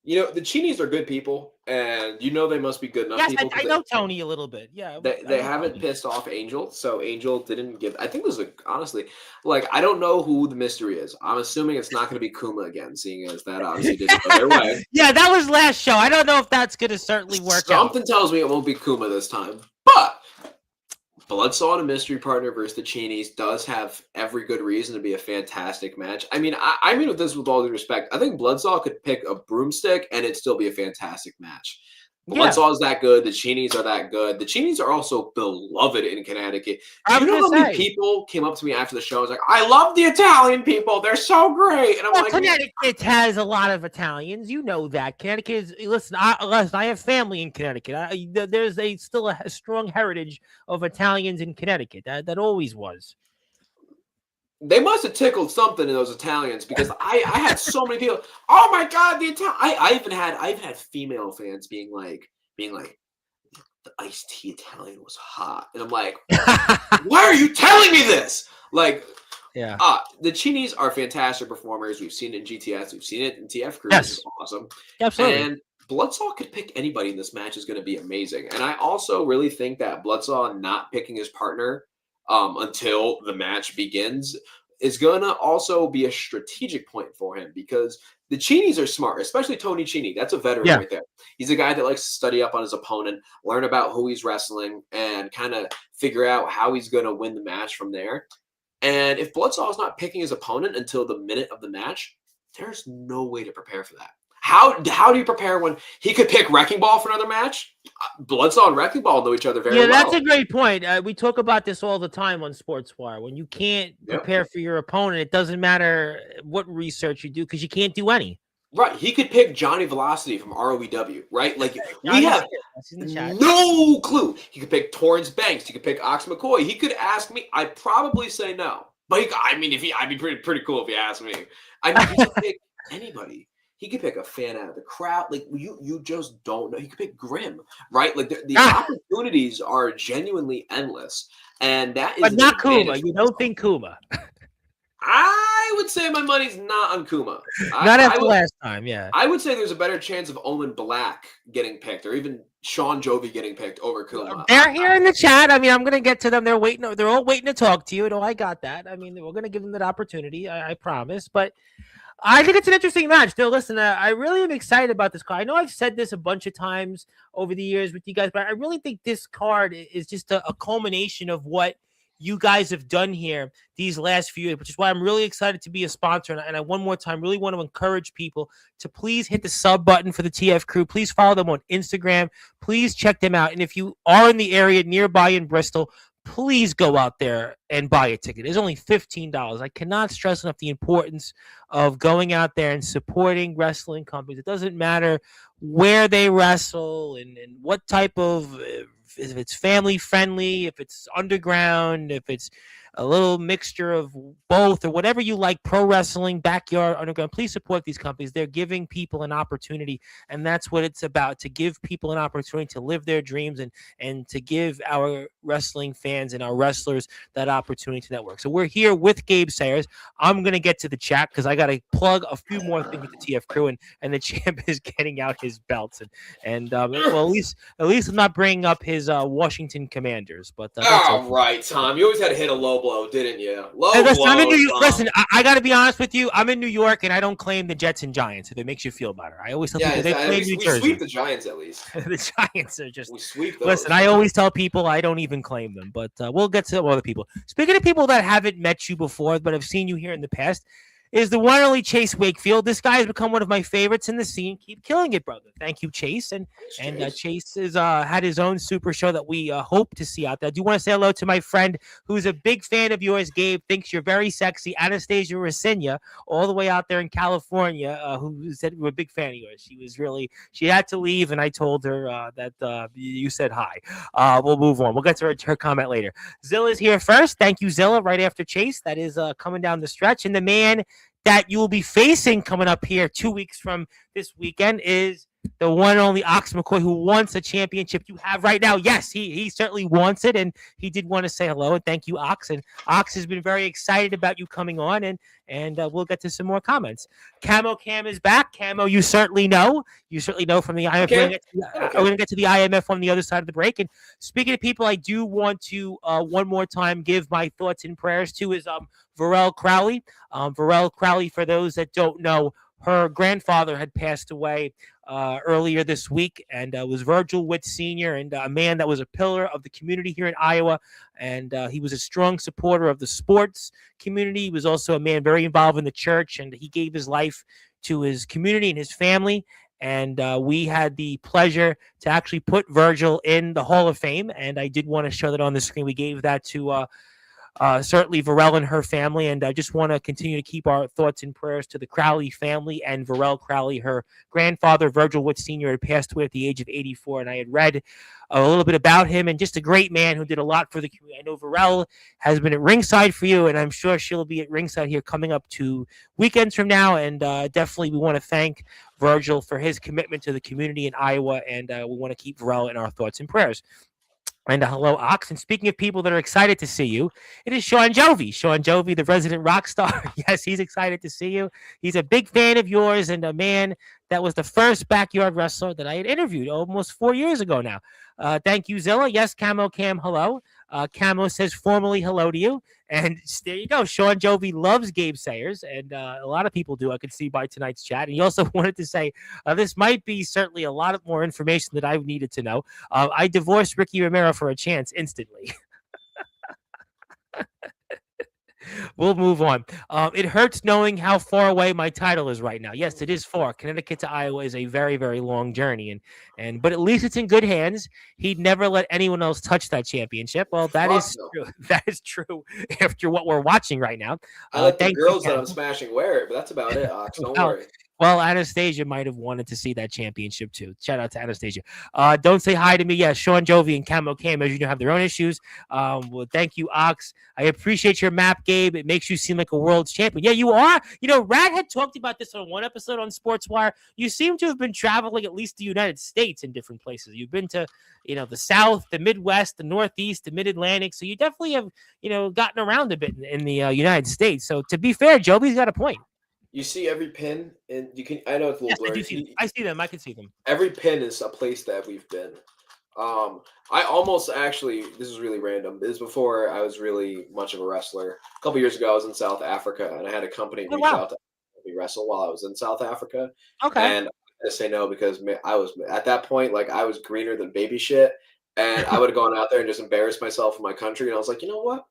You know, the Cheenies are good people, and you know they must be good enough people. I know Tony a little bit. Yeah. They haven't pissed off Angel, so Angel didn't give. I think this is honestly, like, I don't know who the mystery is. I'm assuming it's not going to be Kuma again, seeing as that obviously didn't go their way. Yeah, that was last show. I don't know if that's going to certainly work out. Something tells me it won't be Kuma this time, but Bloodsaw and a mystery partner versus the Cheenies does have every good reason to be a fantastic match. I mean, I mean with this with all due respect, I think Bloodsaw could pick a broomstick and it'd still be a fantastic match. Bloodsaw is that good. The Cheenies are that good. The Cheenies are also beloved in Connecticut. Do you know how many people came up to me after the show and was like, I love the Italian people. They're so great. And I'm like, Connecticut has a lot of Italians. You know that. Connecticut is, listen, I have family in Connecticut. There's still a strong heritage of Italians in Connecticut. That always was. They must have tickled something in those Italians because I had so many people. Oh my God, the Italian! I even had female fans being like, the iced tea Italian was hot, and I'm like, why are you telling me this? Like, the Cheenies are fantastic performers. We've seen it in GTS, we've seen it in TF Crew. Which is awesome. Absolutely. And Bloodsaw could pick anybody in this match is going to be amazing. And I also really think that Bloodsaw not picking his partner until the match begins is going to also be a strategic point for him because the Cheenies are smart, especially Tony Cheney. That's a veteran right there. He's a guy that likes to study up on his opponent, learn about who he's wrestling, and kind of figure out how he's going to win the match from there. And if Bloodsaw is not picking his opponent until the minute of the match, there's no way to prepare for that. How do you prepare when he could pick Wrecking Ball for another match? Bloodsaw and Wrecking Ball know each other very well. Yeah, that's a great point. We talk about this all the time on Sportswire. When you can't prepare for your opponent, it doesn't matter what research you do because you can't do any. Right. He could pick Johnny Velocity from ROEW, right? Like, we have no clue. He could pick Torrance Banks. He could pick Ox McCoy. He could ask me. I'd probably say no. But I'd be pretty cool if he asked me. I mean, he could pick anybody. He could pick a fan out of the crowd. Like, you just don't know. He could pick Grimm, right? Like, the opportunities are genuinely endless. And that is. But not Kuma. You don't think Kuma. I would say my money's not on Kuma. Not after last time, yeah. I would say there's a better chance of Omen Black getting picked or even Sean Jovi getting picked over Kuma. They're here in the chat. I mean, I'm going to get to them. They're waiting. They're all waiting to talk to you. No, I got that. I mean, we're going to give them that opportunity. I promise. But I think it's an interesting match. Still, listen, I really am excited about this card. I know I've said this a bunch of times over the years with you guys, but I really think this card is just a culmination of what you guys have done here these last few years, which is why I'm really excited to be a sponsor. And I one more time really want to encourage people to please hit the sub button for the TF Crew. Please follow them on Instagram. Please check them out. And if you are in the area nearby in Bristol, please go out there and buy a ticket. It's only $15. I cannot stress enough the importance of going out there and supporting wrestling companies. It doesn't matter where they wrestle and what type of, if it's family friendly, if it's underground, if it's a little mixture of both or whatever you like, pro wrestling, backyard, underground. Please support these companies. They're giving people an opportunity, and that's what it's about, to give people an opportunity to live their dreams and to give our wrestling fans and our wrestlers that opportunity to network. So we're here with Gabe Sayers. I'm going to get to the chat because I got to plug a few more things with the TF Crew, and the champ is getting out his belts. Well, at least I'm not bringing up his Washington Commanders, but that's all okay. right, Tom. You always had to hit a low blow, didn't you? Low Listen, blow. Listen, I got to be honest with you. I'm in New York, and I don't claim the Jets and Giants. If it makes you feel better, I always tell people they play in New Jersey. We sweep the Giants at least. The Giants are just. We sweep those. Listen, I always tell people I don't even claim them, but we'll get to other people. Speaking of people that haven't met you before, but have seen you here in the past, is the one and only Chase Wakefield. This guy has become one of my favorites in the scene. Keep killing it, brother. Thank you, Chase. Chase has had his own super show that we hope to see out there. I do want to say hello to my friend who's a big fan of yours, Gabe. Thinks you're very sexy. Anastasia Rasinia, all the way out there in California, who said we're a big fan of yours. She had to leave, and I told her that you said hi. We'll move on. We'll get to her comment later. Zilla's here first. Thank you, Zilla, right after Chase. That is coming down the stretch. And the man that you will be facing coming up here 2 weeks from this weekend is the one and only Ox McCoy, who wants a championship you have right now. Yes, he certainly wants it, and he did want to say hello and thank you, Ox. And Ox has been very excited about you coming on, and we'll get to some more comments. Camo Cam is back. Camo, you certainly know. You certainly know from the IMF. Okay. We're going to get to the IMF on the other side of the break. And speaking of people I do want to one more time give my thoughts and prayers to is Varel Crowley. Varel Crowley, for those that don't know, her grandfather had passed away earlier this week, and was Virgil Witt Sr., and a man that was a pillar of the community here in Iowa, and he was a strong supporter of the sports community. He was also a man very involved in the church, and he gave his life to his community and his family, and we had the pleasure to actually put Virgil in the Hall of Fame, and I did want to show that on the screen. We gave that to certainly Varel and her family, and I just want to continue to keep our thoughts and prayers to the Crowley family and Varel Crowley. Her grandfather, Virgil Witt Sr., had passed away at the age of 84, and I had read a little bit about him, and just a great man who did a lot for the community. I know Varel has been at ringside for you, and I'm sure she'll be at ringside here coming up 2 weekends from now, and definitely we want to thank Virgil for his commitment to the community in Iowa, and we want to keep Varel in our thoughts and prayers. And hello, Ox. And speaking of people that are excited to see you, it is Sean Jovi. Sean Jovi, the resident rock star. Yes, he's excited to see you. He's a big fan of yours and a man that was the first backyard wrestler that I had interviewed almost 4 years ago now. Thank you, Zilla. Yes, Camo Cam, hello. Camo says formally hello to you. And there you go. Sean Jovi loves Gabe Sayers, and a lot of people do, I could see by tonight's chat. And he also wanted to say this might be certainly a lot more information that I needed to know. I divorced Ricky Romero for a chance instantly. We'll move on. It hurts knowing how far away my title is right now. Yes, it is far. Connecticut to Iowa is a very, very long journey, but at least it's in good hands. He'd never let anyone else touch that championship. Well, that is true. That is true after what we're watching right now. I like the girls that I'm smashing wear it, but that's about it, Ox. Don't worry. Well, Anastasia might have wanted to see that championship too. Shout out to Anastasia. Don't say hi to me. Yeah, Sean Jovi and Camo Cam, as you know, have their own issues. Well, thank you, Ox. I appreciate your map, Gabe. It makes you seem like a world champion. Yeah, you are. You know, Rat had talked about this on one episode on Sportswire. You seem to have been traveling at least the United States in different places. You've been to, the South, the Midwest, the Northeast, the Mid-Atlantic. So you definitely have, gotten around a bit in the United States. So to be fair, Jovi's got a point. You see every pin, and you can. I know it's a little blurry. I see them. I can see them. Every pin is a place that we've been. I almost actually. This is really random. This is before I was really much of a wrestler. A couple years ago, I was in South Africa, and I had a company reach out to me wrestle while I was in South Africa. Okay. And I had to say no because I was at that point, like I was greener than baby shit. And I would have gone out there and just embarrassed myself in my country. And I was like, you know what?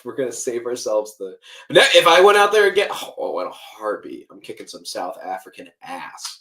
We're gonna save ourselves the. If I went out there again, oh, what a heartbeat! I'm kicking some South African ass.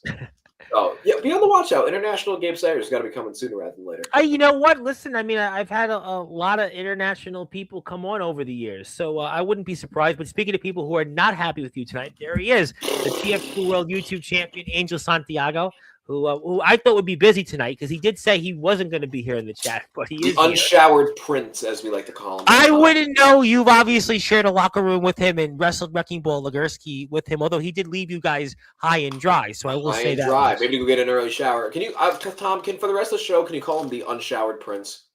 Oh yeah, be on the watch out. International Gabe Sayers got to be coming sooner rather than later. You know what? Listen, I mean, I've had a lot of international people come on over the years, so I wouldn't be surprised. But speaking of people who are not happy with you tonight, there he is, the TF2 World YouTube Champion, Angel Santiago, who I thought would be busy tonight because he did say he wasn't going to be here in the chat, but he is the unshowered prince, as we like to call him. I wouldn't know. You've obviously shared a locker room with him and wrestled Wrecking Ball Legursky with him, although he did leave you guys high and dry. So I will say that. Dry. Maybe go get an early shower. Can you, Tom? For the rest of the show, can you call him the unshowered prince?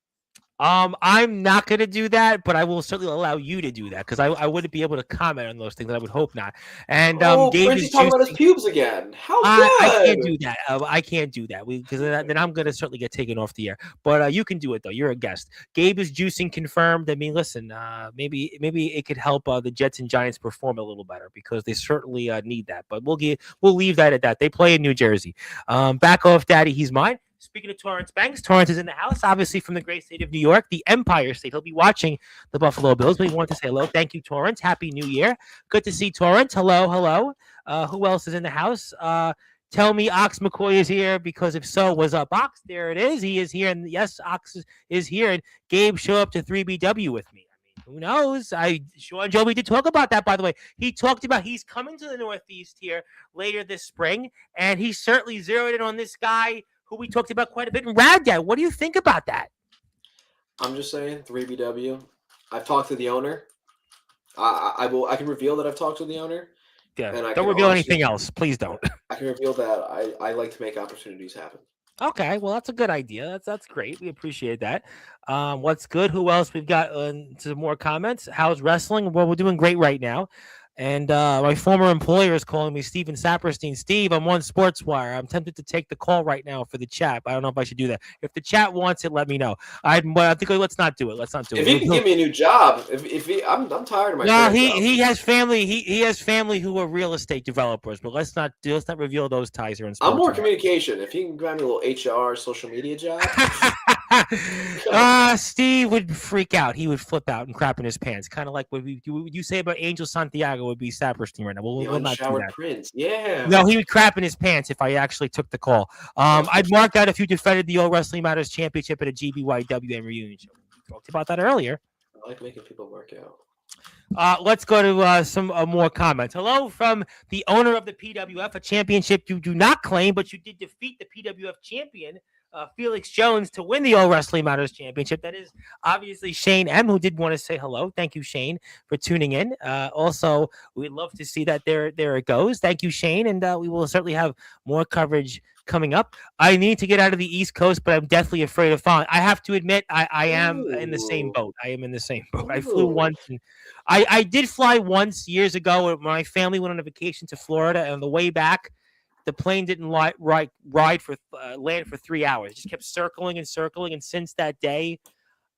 I'm not going to do that, but I will certainly allow you to do that because I wouldn't be able to comment on those things. I would hope not. And Gabe Prince is talking about his pubes again. How good! I can't do that. I can't do that because then I'm going to certainly get taken off the air. But you can do it though. You're a guest. Gabe is juicing confirmed. I mean, listen, maybe it could help the Jets and Giants perform a little better because they certainly need that. But we'll leave that at that. They play in New Jersey. Back off, Daddy. He's mine. Speaking of Torrance Banks, Torrance is in the house, obviously from the great state of New York, the Empire State. He'll be watching the Buffalo Bills, but he wanted to say hello. Thank you, Torrance. Happy New Year. Good to see Torrance. Hello, hello. Who else is in the house? Tell me Ox McCoy is here because if so, what's up, Ox? There it is. He is here. And yes, Ox is here. And Gabe show up to 3BW with me. I mean, who knows? Sean Joby did talk about that, by the way. He talked about he's coming to the Northeast here later this spring, and he certainly zeroed in on this guy who we talked about quite a bit in Rad Dad. What do you think about that? I'm just saying, 3BW. I've talked to the owner. I can reveal that I've talked to the owner. Yeah. Don't reveal anything else. Please don't. I can reveal that I like to make opportunities happen. Okay, well, that's a good idea. That's great. We appreciate that. What's good? Who else? We've got some more comments. How's wrestling? Well, we're doing great right now. And my former employer is calling me Steven Saperstein. Steve, I'm on Sportswire. I'm tempted to take the call right now for the chat. I don't know if I should do that. If the chat wants it, let me know. I think let's not do it. If he can give me a new job, I'm tired of my. No, he has family. He has family who are real estate developers. But let's not reveal those ties here in Sportswire. I'm more communication. If he can grab me a little HR social media job. Steve would freak out. He would flip out and crap in his pants. Kind of like what you say about Angel Santiago would be Saperstein right now. We'll not do that. Prince. Yeah. No, he would crap in his pants if I actually took the call. I'd mark out if you defended the All Wrestling Matters Championship at a GBYWM reunion show. We talked about that earlier. I like making people work out. Let's go to some more comments. Hello from the owner of the PWF, a championship you do not claim, but you did defeat the PWF champion, Felix Jones, to win the All Wrestling Matters Championship. That is obviously Shane M, who did want to say hello. Thank you, Shane, for tuning in. Also, we'd love to see that there it goes. Thank you, Shane, and we will certainly have more coverage coming up. I need to get out of the East Coast, but I'm definitely afraid of falling. I have to admit, I am in the same boat. I am in the same boat. I flew once. And I did fly once years ago when my family went on a vacation to Florida, and on the way back, the plane didn't land for 3 hours. It just kept circling and circling, and since that day,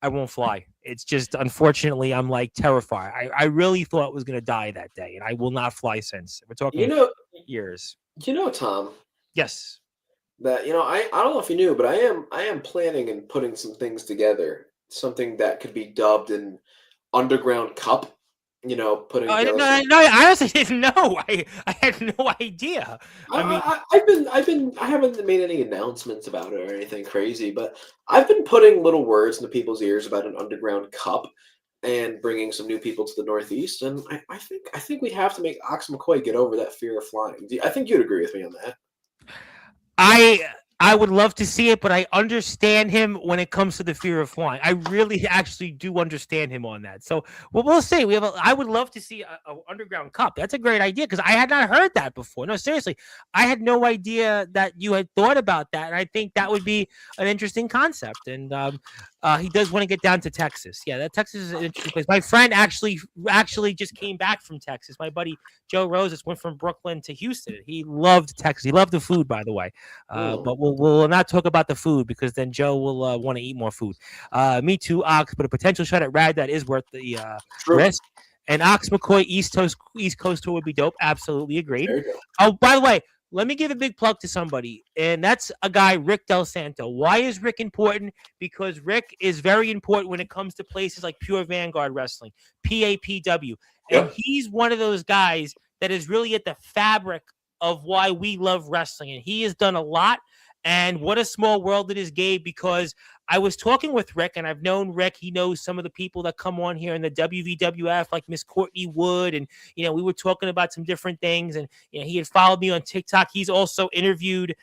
I won't fly. It's just, unfortunately, I'm like terrified. I really thought I was going to die that day, and I will not fly since. We're talking years. Tom. Yes. That I don't know if you knew, but I am planning and putting some things together. Something that could be dubbed an underground cup. Putting. I honestly didn't know. I had no idea. I haven't made any announcements about it or anything crazy, but I've been putting little words into people's ears about an underground cup and bringing some new people to the Northeast. And I think we have to make Ox McCoy get over that fear of flying. I think you'd agree with me on that. I would love to see it, but I understand him when it comes to the fear of flying. I really actually do understand him on that. So we'll see. I would love to see a underground cup. That's a great idea because I had not heard that before. No, seriously, I had no idea that you had thought about that, and I think that would be an interesting concept. And he does want to get down to Texas. Yeah, that Texas is an interesting place. My friend actually just came back from Texas. My buddy Joe Roses went from Brooklyn to Houston. He loved Texas. He loved the food, by the way. But we'll not talk about the food because then Joe will want to eat more food. Me too, Ox, but a potential shot at Rad that is worth the risk. And Ox McCoy East Coast tour would be dope. Absolutely agreed. There you go. Oh, by the way, let me give a big plug to somebody, and that's a guy, Rick Del Santo. Why is Rick important? Because Rick is very important when it comes to places like Pure Vanguard Wrestling, PAPW. And Yep. he's one of those guys that is really at the fabric of why we love wrestling. And he has done a lot. And what a small world it is, Gabe, because I was talking with Rick, and I've known Rick. He knows some of the people that come on here in the WVWF, like Miss Courtney Wood. And, we were talking about some different things. And, he had followed me on TikTok. He's also interviewed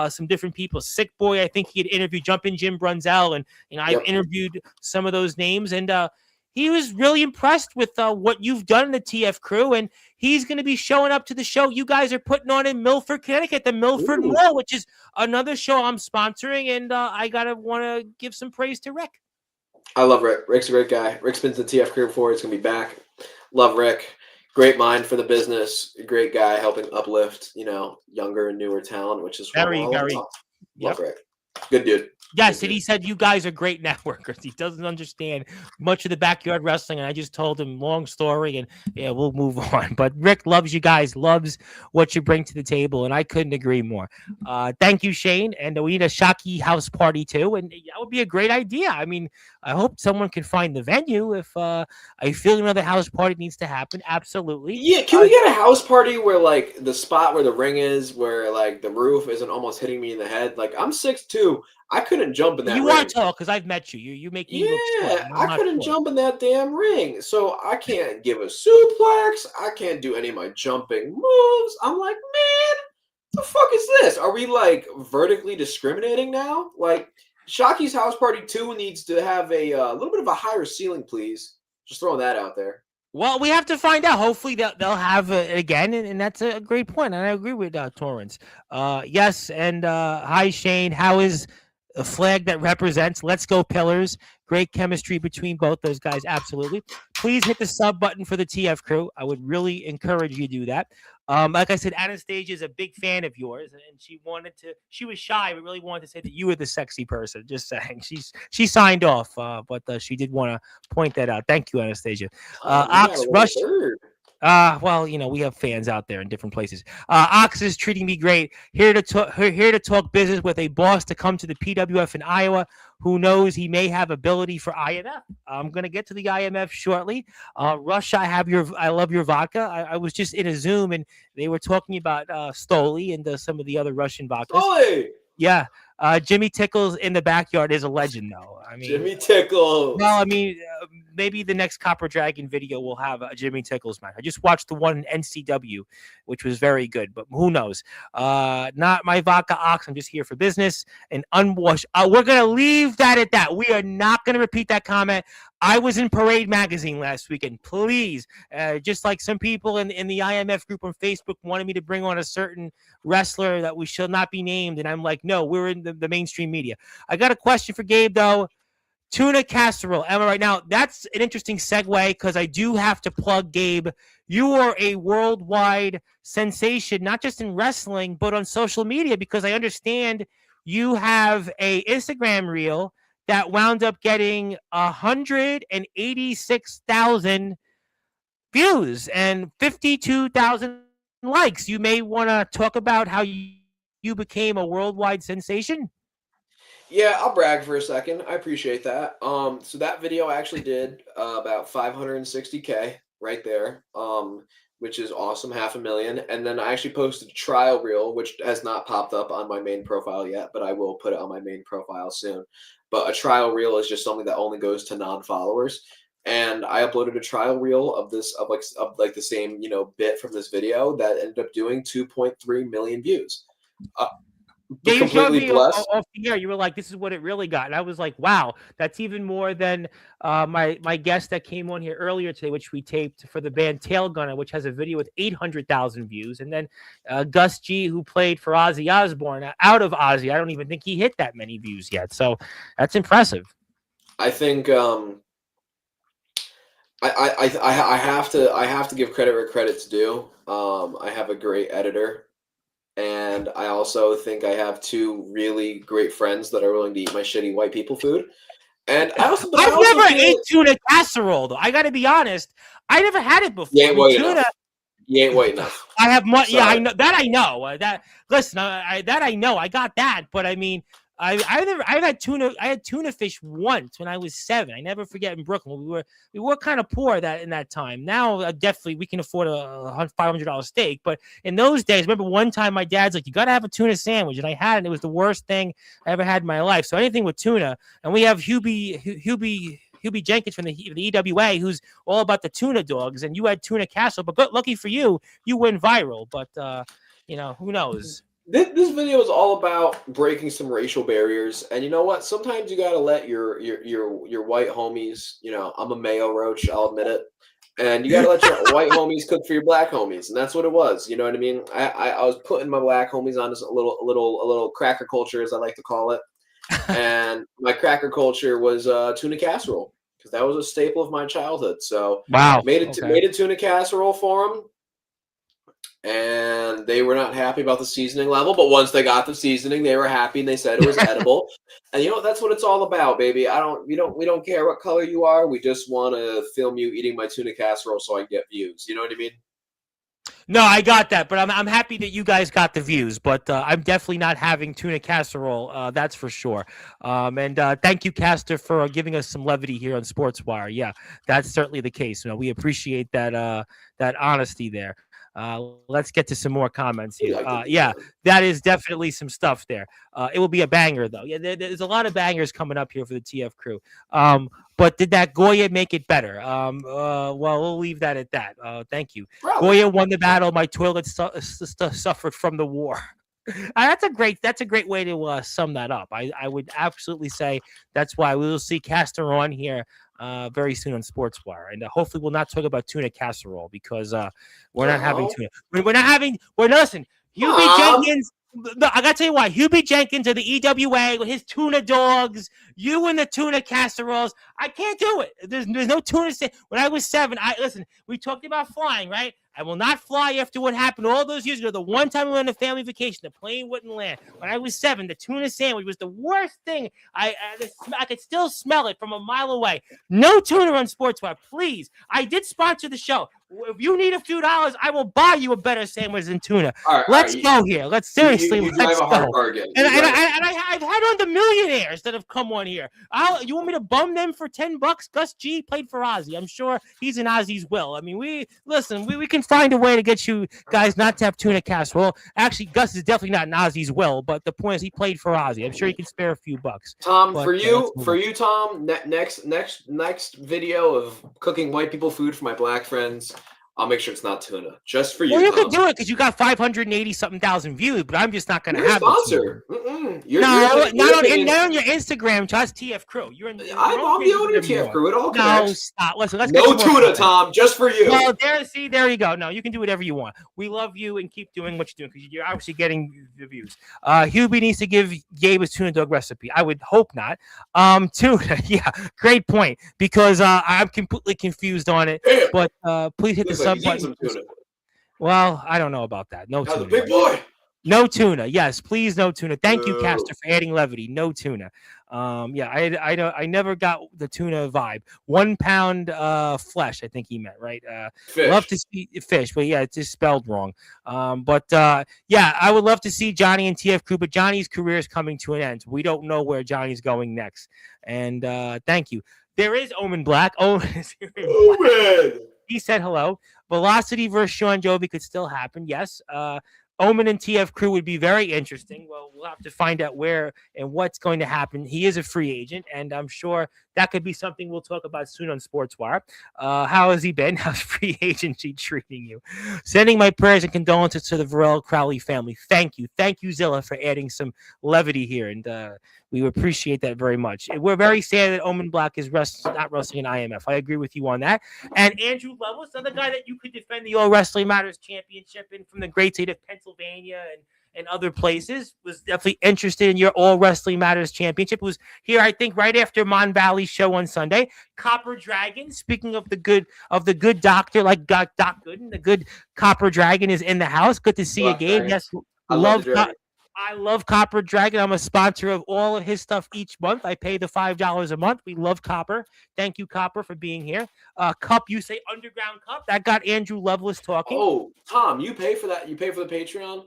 some different people. Sick Boy, I think he had interviewed Jumpin' Jim Brunzell. And, I've interviewed some of those names. And, he was really impressed with what you've done in the TF crew, and he's going to be showing up to the show you guys are putting on in Milford, Connecticut, the Milford Mall, which is another show I'm sponsoring, and I want to give some praise to Rick. I love Rick. Rick's a great guy. Rick's been to the TF crew before. He's going to be back. Love Rick. Great mind for the business. Great guy helping uplift, younger and newer talent, which is very. Love Rick. Good dude. Yes, and he said you guys are great networkers. He doesn't understand much of the backyard wrestling, and I just told him long story, and we'll move on. But Rick loves you guys, loves what you bring to the table, and I couldn't agree more. Thank you, Shane, and we need a Shockey house party too, and that would be a great idea. I mean, I hope someone can find the venue if I feel another house party needs to happen. Absolutely. Yeah, can we get a house party where like the spot where the ring is, where like the roof isn't almost hitting me in the head? Like I'm 6'2". I couldn't jump in that ring. You are tall because I've met you. You make me look short. I couldn't jump in that damn ring. So I can't give a suplex. I can't do any of my jumping moves. I'm like, man, the fuck is this? Are we like vertically discriminating now? Like Shockey's House Party 2 needs to have a little bit of a higher ceiling, please. Just throwing that out there. Well, we have to find out. Hopefully, they'll have it again, and that's a great point. And I agree with Torrance. Yes, and hi, Shane. How is a flag that represents Let's Go Pillars? Great chemistry between both those guys. Absolutely. Please hit the sub button for the TF crew. I would really encourage you to do that. Like I said, Anastasia is a big fan of yours, and she was shy, but really wanted to say that you were the sexy person. Just saying. She signed off, but she did want to point that out. Thank you, Anastasia. Ox Rush. Well, we have fans out there in different places. Ox is treating me great. Here to talk business with a boss to come to the PWF in Iowa. Who knows? He may have ability for IMF. I'm going to get to the IMF shortly. Rush, I love your vodka. I was just in a Zoom and they were talking about Stoli and some of the other Russian vodkas. Stoli! Yeah. Jimmy Tickles in the backyard is a legend, though. I mean, Jimmy Tickles. Well, I mean, maybe the next Copper Dragon video will have a Jimmy Tickles match. I just watched the one in NCW, which was very good, but who knows? Not my vodka, Ox. I'm just here for business and unwashed. We're going to leave that at that. We are not going to repeat that comment. I was in Parade Magazine last weekend. Please, just like some people in the IMF group on Facebook wanted me to bring on a certain wrestler that we shall not be named. And I'm like, no, we're in the mainstream media. I got a question for Gabe, though. Tuna casserole. Am I right? Now, that's an interesting segue because I do have to plug Gabe. You are a worldwide sensation, not just in wrestling, but on social media, because I understand you have a Instagram reel that wound up getting 186,000 views and 52,000 likes. You may want to talk about how you became a worldwide sensation. Yeah, I'll brag for a second. I appreciate that. So that video actually did about 560K right there, which is awesome, 500,000. And then I actually posted a trial reel, which has not popped up on my main profile yet, but I will put it on my main profile soon. But a trial reel is just something that only goes to non-followers. And I uploaded a trial reel of the same bit from this video that ended up doing 2.3 million views. You showed me off the air. You were like, "This is what it really got," and I was like, "Wow, that's even more than my guest that came on here earlier today, which we taped for the band Tail Gunner, which has a video with 800,000 views, and then Gus G, who played for Ozzy Osbourne out of Ozzy. I don't even think he hit that many views yet, so that's impressive. I think I have to give credit where credit's due. I have a great editor. And I also think I have two really great friends that are willing to eat my shitty white people food. And I also never feel ate tuna casserole though. I got to be honest. I never had it before. you ain't white tuna. enough. You ain't white enough. I have more. Yeah, I Sorry. know that. I know that. Listen, that I know. I got that. But I mean, I've had tuna. I had tuna fish once when I was 7. I never forget in Brooklyn. We were kind of poor in that time. Now definitely we can afford a $500 steak. But in those days, remember one time my dad's like, "You got to have a tuna sandwich," and I had it. And it was the worst thing I ever had in my life. So anything with tuna, and we have Hubie Jenkins from the EWA, who's all about the tuna dogs, and you had tuna casserole. But lucky for you, you went viral. But who knows? This video is all about breaking some racial barriers, and you know what? Sometimes you gotta let your white homies. I'm a mayo roach. I'll admit it. And you gotta let your white homies cook for your black homies, and that's what it was. You know what I mean? I was putting my black homies on this a little cracker culture, as I like to call it. And my cracker culture was tuna casserole, because that was a staple of my childhood. So wow, made a tuna casserole for them, and they were not happy about the seasoning level. But once they got the seasoning, they were happy, and they said it was edible. And that's what it's all about, baby. We don't care what color you are. We just want to film you eating my tuna casserole so I can get views. You know what I mean? No, I got that, but I'm happy that you guys got the views. But I'm definitely not having tuna casserole. That's for sure. And thank you, Caster, for giving us some levity here on Sportswire. Yeah, that's certainly the case. We appreciate that honesty there. Let's get to some more comments here. Yeah, that is definitely some stuff there. It will be a banger, though. Yeah, there's a lot of bangers coming up here for the TF crew. But did that Goya make it better? Well, we'll leave that at that. Thank you. Probably. Goya won the battle. My toilet suffered from the war. That's a great way to sum that up. I would absolutely say that's why we will see Caster on here very soon on Sportswire, and hopefully we'll not talk about tuna casserole because we're not having tuna. Listen, Hubie Jenkins. I gotta tell you why. Hubie Jenkins of the EWA with his tuna dogs, you and the tuna casseroles. I can't do it. There's no tuna. When I was 7, listen. We talked about flying, right? I will not fly after what happened all those years ago. The one time we went on a family vacation, the plane wouldn't land. When I was 7, the tuna sandwich was the worst thing. I could still smell it from a mile away. No tuna on Sportswire, please. I did sponsor the show. If you need a few dollars, I will buy you a better sandwich than tuna. Let's go here. Let's seriously. You drive a hard bargain. And I've had on the millionaires that have come on here. You want me to bum them for $10? Gus G played for Ozzy. I'm sure he's in Ozzy's will. I mean, we can find a way to get you guys not to have tuna casserole. Actually, Gus is definitely not in Ozzy's will, but the point is he played for Ozzy. I'm sure he can spare a few bucks. Tom, for you, Tom, next video of cooking white people food for my black friends, I'll make sure it's not tuna. Just for you. Well, you Tom. could do it because you got 580-something thousand views, but I'm just not going to have sponsor. Not on your Instagram. Just TF Crew. I'll be on your TF Crew. It all connects. No, stop. Listen, let's no tuna, Tom. Just for you. Well, there you go. No, you can do whatever you want. We love you and keep doing what you're doing because you're obviously getting the views. Hubie needs to give Gabe his tuna dog recipe. I would hope not. Tuna, yeah, great point because I'm completely confused on it. But please hit the sub button. Well, I don't know about that. No tuna. Big boy. No tuna. Yes, please, no tuna. Thank you, Caster, for adding levity. No tuna. I never got the tuna vibe. 1 pound flesh, I think he meant, right? Love to see fish, but yeah, it's just spelled wrong. Yeah, I would love to see Johnny and TF Crew, but Johnny's career is coming to an end. We don't know where Johnny's going next. And thank you. There is Omen Black. Omen. He said hello. Velocity versus Sean Jovi could still happen. Yes. Omen and TF Crew would be very interesting. Well, we'll have to find out where and what's going to happen. He is a free agent, and I'm sure that could be something we'll talk about soon on Sportswire. How has he been? How's free agency treating you? Sending my prayers and condolences to the Varel Crowley family. Thank you. Thank you, Zilla, for adding some levity here, and we appreciate that very much. We're very sad that Omen Black is not wrestling in IMF. I agree with you on that. And Andrew Levels, another guy that you could defend the All Wrestling Matters Championship in from the great state of Pennsylvania and other places, was definitely interested in your All Wrestling Matters Championship. It was here, I think, right after Mon Valley's show on Sunday. Copper Dragon, speaking of the good doctor, like Doc Gooden, the good Copper Dragon is in the house. Good to see you, Gabe. Yes, I love Copper Dragon. I'm a sponsor of all of his stuff each month. I pay the $5 a month. We love Copper. Thank you, Copper, for being here. Cup, you say Underground Cup. That got Andrew Lovelace talking. Oh, Tom, you pay for that? You pay for the Patreon?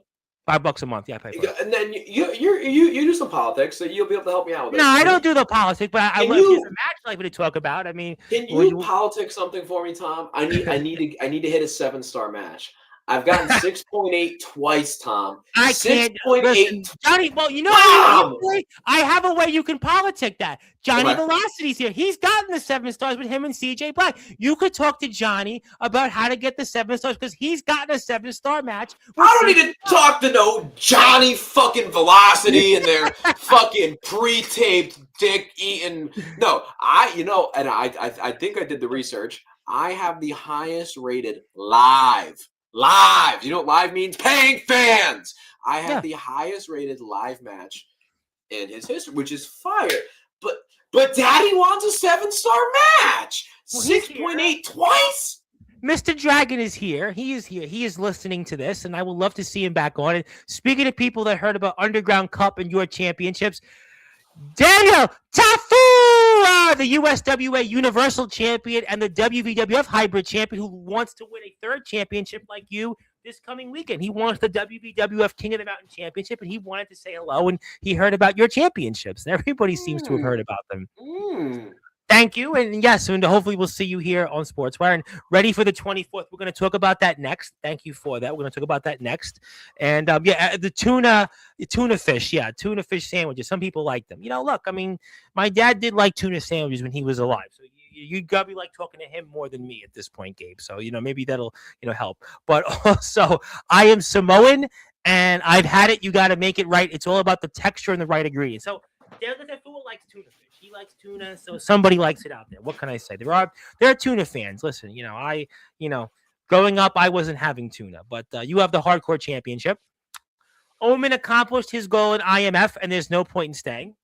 $5 a month. Yeah, I pay for it. And then you do some politics, so you'll be able to help me out with it. No, I don't do the politics, but I love a match like to talk about. I mean, can you politics something for me, Tom? I need to hit a 7-star match. I've gotten 6.8 twice, Tom. I can't. 6.8. Johnny, well, you know, I have a way you can politic that. Johnny Velocity's here. He's gotten the 7 stars with him and CJ Black. You could talk to Johnny about how to get the 7 stars because he's gotten a 7-star match. I don't need to talk to no Johnny fucking Velocity and their fucking pre-taped dick eating. No, I think I did the research. I have the highest rated live. You know what live means? Paying fans. I have the highest rated live match in his history, which is fire. But Daddy wants a 7-star match. 6.8 twice. Mr. Dragon is here. He is here. He is listening to this, and I would love to see him back on. And speaking of people that heard about Underground Cup and your championships, Daniel Tafua, the USWA Universal Champion and the WWF Hybrid Champion, who wants to win a 3rd championship like you this coming weekend. He wants the WWF King of the Mountain Championship, and he wanted to say hello, and he heard about your championships, and everybody seems to have heard about them. Thank you, and yes, and hopefully we'll see you here on Sportswire. And ready for the 24th. We're going to talk about that next. Thank you for that. We're going to talk about that next. And the tuna fish sandwiches. Some people like them. You know, look, I mean, my dad did like tuna sandwiches when he was alive. So you got to be like talking to him more than me at this point, Gabe. So, you know, maybe that'll, help. But also, I am Samoan, and I've had it. You got to make it right. It's all about the texture and the right ingredients. So, Daniel Tafua likes tuna fish. He likes tuna, so somebody likes it out there. What can I say? There are tuna fans. Listen, growing up, I wasn't having tuna, but you have the hardcore championship. Omen accomplished his goal in IMF, and there's no point in staying.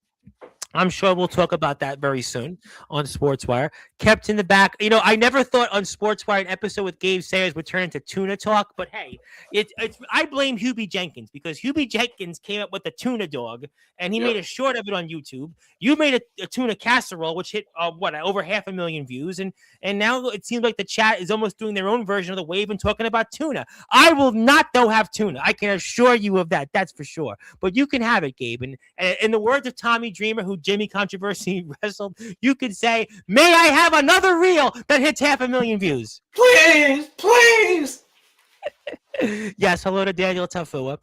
I'm sure we'll talk about that very soon on Sportswire. Kept in the back. You know, I never thought on Sportswire an episode with Gabe Sayers would turn into tuna talk, but hey, it's I blame Hubie Jenkins because Hubie Jenkins came up with the tuna dog, and he made a short of it on YouTube. You made a tuna casserole, which hit over 500,000 views, and now it seems like the chat is almost doing their own version of the wave and talking about tuna. I will not though have tuna. I can assure you of that. That's for sure. But you can have it, Gabe. And in the words of Tommy Dreamer, who Jimmy Controversy wrestled, you could say, "May I have another reel that hits 500,000 views?" Please. Yes, hello to Daniel Tafua.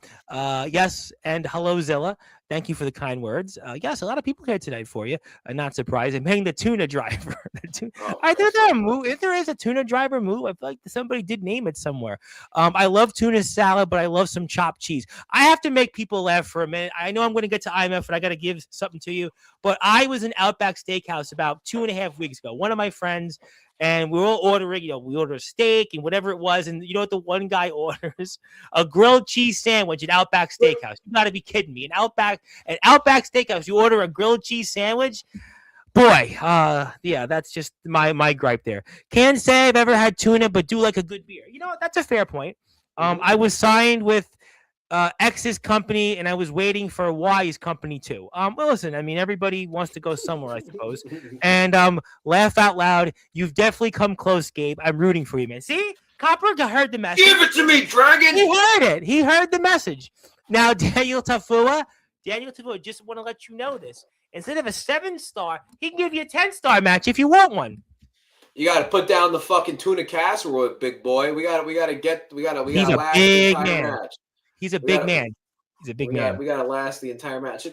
Yes, and hello, Zilla. Thank you for the kind words. Yes, a lot of people here tonight for you. Not surprised. I'm paying the tuna driver. If there is a tuna driver move, I feel like somebody did name it somewhere. I love tuna salad, but I love some chopped cheese. I have to make people laugh for a minute. I know I'm going to get to IMF, and I got to give something to you. But I was in Outback Steakhouse about 2.5 weeks ago. One of my friends, and we were all ordering, we ordered a steak and whatever it was. And you know what the one guy orders? A grilled cheese sandwich at Outback Steakhouse. You got to be kidding me. At Outback Steakhouse, you order a grilled cheese sandwich? Boy, that's just my gripe there. Can't say I've ever had tuna, but do like a good beer. You know what? That's a fair point. I was signed with X's company, and I was waiting for Y's company too. Well, listen, I mean, everybody wants to go somewhere, I suppose. And laugh out loud. You've definitely come close, Gabe. I'm rooting for you, man. See, Copper heard the message. Give it to me, Dragon. He heard it. He heard the message. Now, Daniel Tafua, just want to let you know this. Instead of a 7-star, he can give you a 10-star match if you want one. You got to put down the fucking tuna casserole, big boy. We got to He's a big man. Match. He's a big man. He's a big man. We got to last the entire match.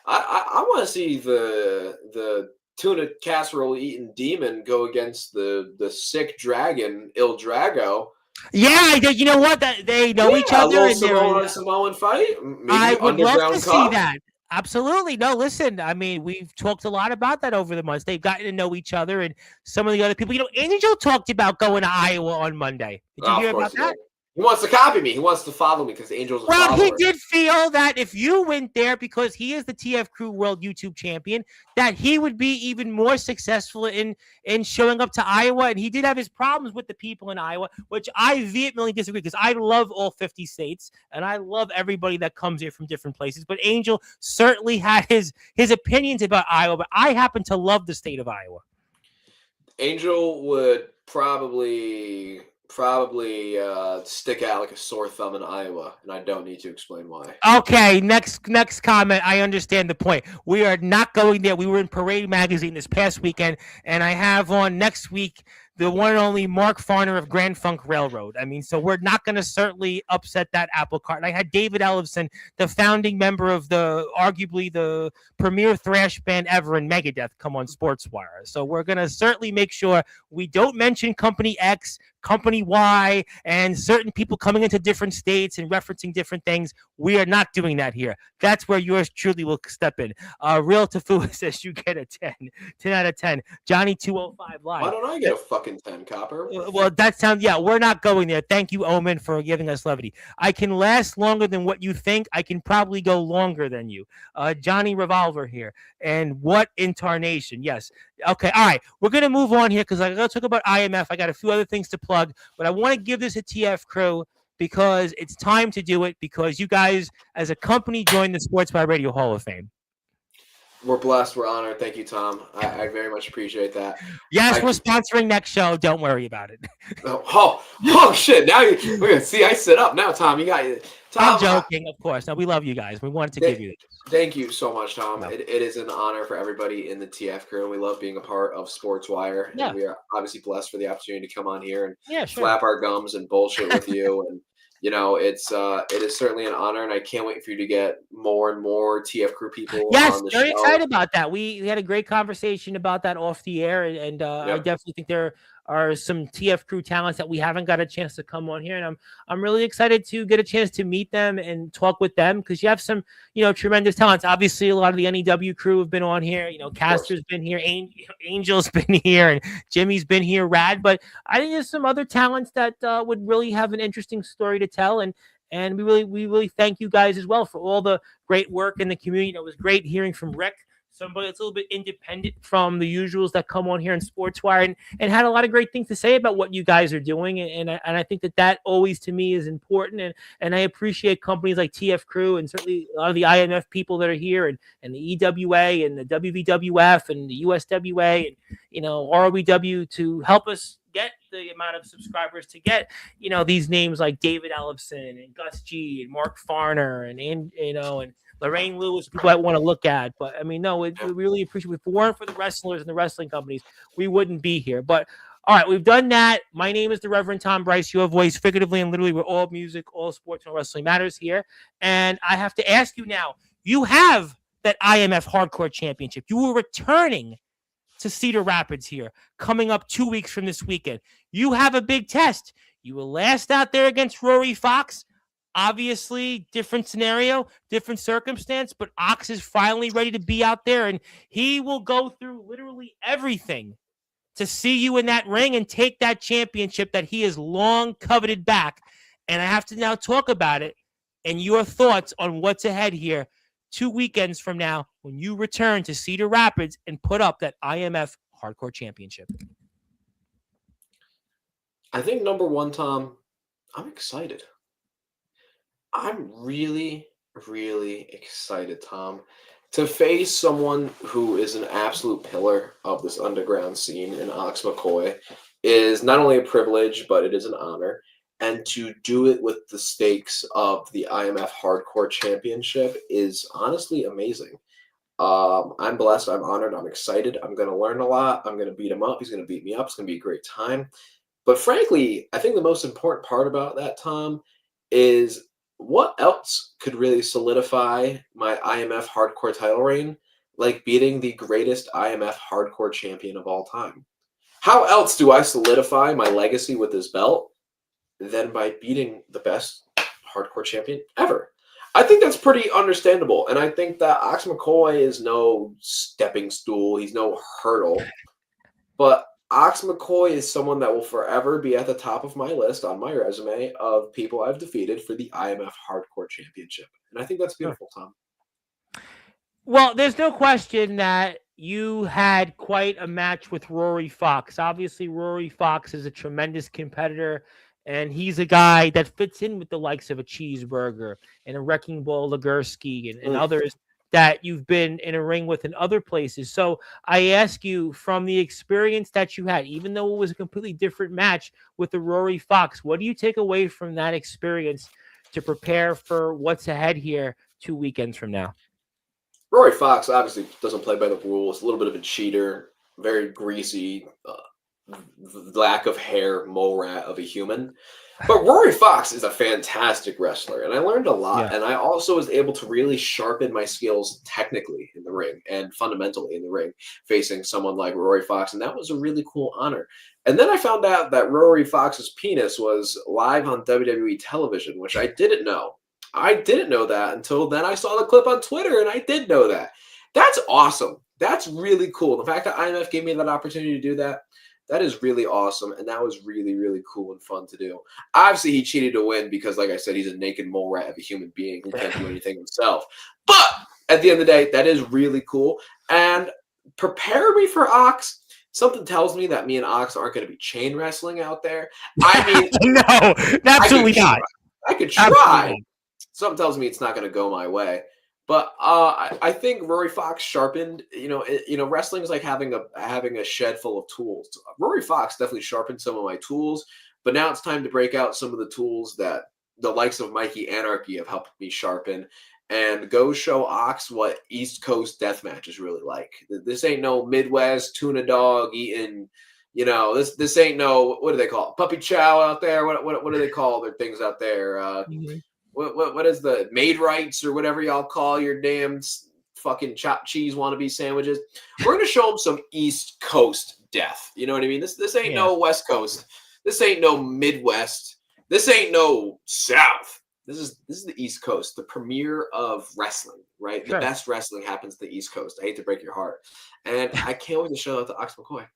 I want to see the tuna casserole eating demon go against the sick dragon Il Drago. Yeah, you know what? They know each other. A little Samoan fight. I would love to see that. Absolutely. No, listen, I mean, we've talked a lot about that over the months. They've gotten to know each other and some of the other people. Angel talked about going to Iowa on Monday. Did you hear about that? He wants to copy me. He wants to follow me because Angel's a Well, he follower. did feel that if you went there, because he is the TF Crew World YouTube Champion, that he would be even more successful in showing up to Iowa. And he did have his problems with the people in Iowa, which I vehemently disagree, because I love all 50 states and I love everybody that comes here from different places. But Angel certainly had his opinions about Iowa, but I happen to love the state of Iowa. Angel would probably stick out like a sore thumb in Iowa, and I don't need to explain why. Okay, next comment. I understand the point. We are not going there. We were in Parade Magazine this past weekend, and I have on next week the one and only Mark Farner of Grand Funk Railroad. I mean, so we're not going to certainly upset that apple cart. And I had David Ellefson, the founding member of arguably the premier thrash band ever in Megadeth, come on Sportswire. So we're going to certainly make sure we don't mention Company X, Company Y, and certain people coming into different states and referencing different things. We are not doing that here. That's where yours truly will step in. Real Tafua says you get a 10 out of 10. Johnny 205 Live. Why don't I get a fucking 10, Copper? Well, that sounds, yeah, we're not going there. Thank you, Omen, for giving us levity. I can last longer than what you think. I can probably go longer than you. Johnny Revolver here. And what incarnation? Yes. Okay, all right. We're going to move on here because I got to talk about IMF. I got a few other things to plug, but I want to give this a TF Crew because it's time to do it, because you guys, as a company, joined the Sportswire Radio Hall of Fame. We're blessed. We're honored. Thank you, Tom. I very much appreciate that. Yes, we're sponsoring next show. Don't worry about it. Oh shit. Now we're going to see. I sit up now, Tom. You got it. I'm joking, of course. No, we love you guys. We wanted to give you this. Thank you so much, Tom. No. It is an honor for everybody in the TF Crew. We love being a part of Sportswire. Yeah. And we are obviously blessed for the opportunity to come on here and flap our gums and bullshit with you. And you know, it is certainly an honor, and I can't wait for you to get more and more TF Crew people on the show. Yes, very excited about that. We had a great conversation about that off the air, and I definitely think there are some TF Crew talents that we haven't got a chance to come on here, and I'm really excited to get a chance to meet them and talk with them, because you have some, you know, tremendous talents. Obviously, a lot of the NEW crew have been on here. You know, Castor's been here, Angel's been here, and Jimmy's been here. Rad, but I think there's some other talents that would really have an interesting story to tell, and we really thank you guys as well for all the great work in the community. It was great hearing from Rick, somebody that's a little bit independent from the usuals that come on here in Sportswire, and had a lot of great things to say about what you guys are doing. And I think that always to me is important. And I appreciate companies like TF Crew and certainly a lot of the IMF people that are here, and the EWA and the WVWF and the USWA and, you know, ROBW to help us get the amount of subscribers to get, you know, these names like David Ellefson and Gus G and Mark Farner and you know, and Lorraine Lewis, people I want to look at. But I mean, no, we really appreciate it. If it weren't for the wrestlers and the wrestling companies, we wouldn't be here. But all right, we've done that. My name is the Reverend Tom Bryce. Your voice, figuratively and literally, we're all music, all sports, and wrestling matters here. And I have to ask you now, you have that IMF Hardcore Championship. You were returning to Cedar Rapids here, coming up 2 weeks from this weekend. You have a big test. You were last out there against Rory Fox. Obviously, different scenario, different circumstance, but Ox is finally ready to be out there, and he will go through literally everything to see you in that ring and take that championship that he has long coveted back. And I have to now talk about it and your thoughts on what's ahead here 2 weekends from now when you return to Cedar Rapids and put up that IMF Hardcore Championship. I think number one, Tom, I'm excited. I'm really, really excited, Tom, to face someone who is an absolute pillar of this underground scene in Ox McCoy is not only a privilege, but it is an honor. And to do it with the stakes of the IMF Hardcore Championship is honestly amazing. I'm blessed. I'm honored. I'm excited. I'm going to learn a lot. I'm going to beat him up. He's going to beat me up. It's going to be a great time. But frankly, I think the most important part about that, Tom, is what else could really solidify my IMF Hardcore title reign like beating the greatest IMF Hardcore champion of all time? How else do I solidify my legacy with this belt than by beating the best hardcore champion ever? I think that's pretty understandable. And I think that Ox McCoy is no stepping stool. He's no hurdle. But Ox McCoy is someone that will forever be at the top of my list on my resume of people I've defeated for the IMF Hardcore Championship. And I think that's beautiful, Tom. Well, there's no question that you had quite a match with Rory Fox. Obviously, Rory Fox is a tremendous competitor, and he's a guy that fits in with the likes of a Cheeseburger and a Wrecking Ball Legursky and others that you've been in a ring with in other places. So I ask you, from the experience that you had, even though it was a completely different match with the Rory Fox, what do you take away from that experience to prepare for what's ahead here 2 weekends from now? Rory Fox obviously doesn't play by the rules. A little bit of a cheater, very greasy, lack of hair, mole rat of a human. But Rory Fox is a fantastic wrestler, and I learned a lot. Yeah. And I also was able to really sharpen my skills technically in the ring and fundamentally in the ring, facing someone like Rory Fox. And that was a really cool honor. And then I found out that Rory Fox's penis was live on WWE television, which I didn't know. I didn't know that until then I saw the clip on Twitter, and I did know that. That's awesome. That's really cool. The fact that IMF gave me that opportunity to do that, that is really awesome, and that was really, really cool and fun to do. Obviously, he cheated to win because, like I said, he's a naked mole rat of a human being who can't do anything himself. But at the end of the day, that is really cool. And prepare me for Ox. Something tells me that me and Ox aren't going to be chain wrestling out there. I mean, no, absolutely not. I could try. Absolutely. Something tells me it's not going to go my way. But I think Rory Fox sharpened. Wrestling is like having a shed full of tools. Rory Fox definitely sharpened some of my tools, but now it's time to break out some of the tools that the likes of Mikey Anarchy have helped me sharpen, and go show Ox what East Coast deathmatch is really like. This ain't no Midwest tuna dog eating. This ain't no, what do they call it? Puppy chow out there. What do they call their things out there? What is the made rights or whatever y'all call your damn fucking chopped cheese wannabe sandwiches? We're gonna show them some East Coast death. You know what I mean? This ain't no West Coast. This ain't no Midwest. This ain't no South. This is the East Coast, the premiere of wrestling, right? Sure. The best wrestling happens to the East Coast. I hate to break your heart, and I can't wait to show that to Ox McCoy.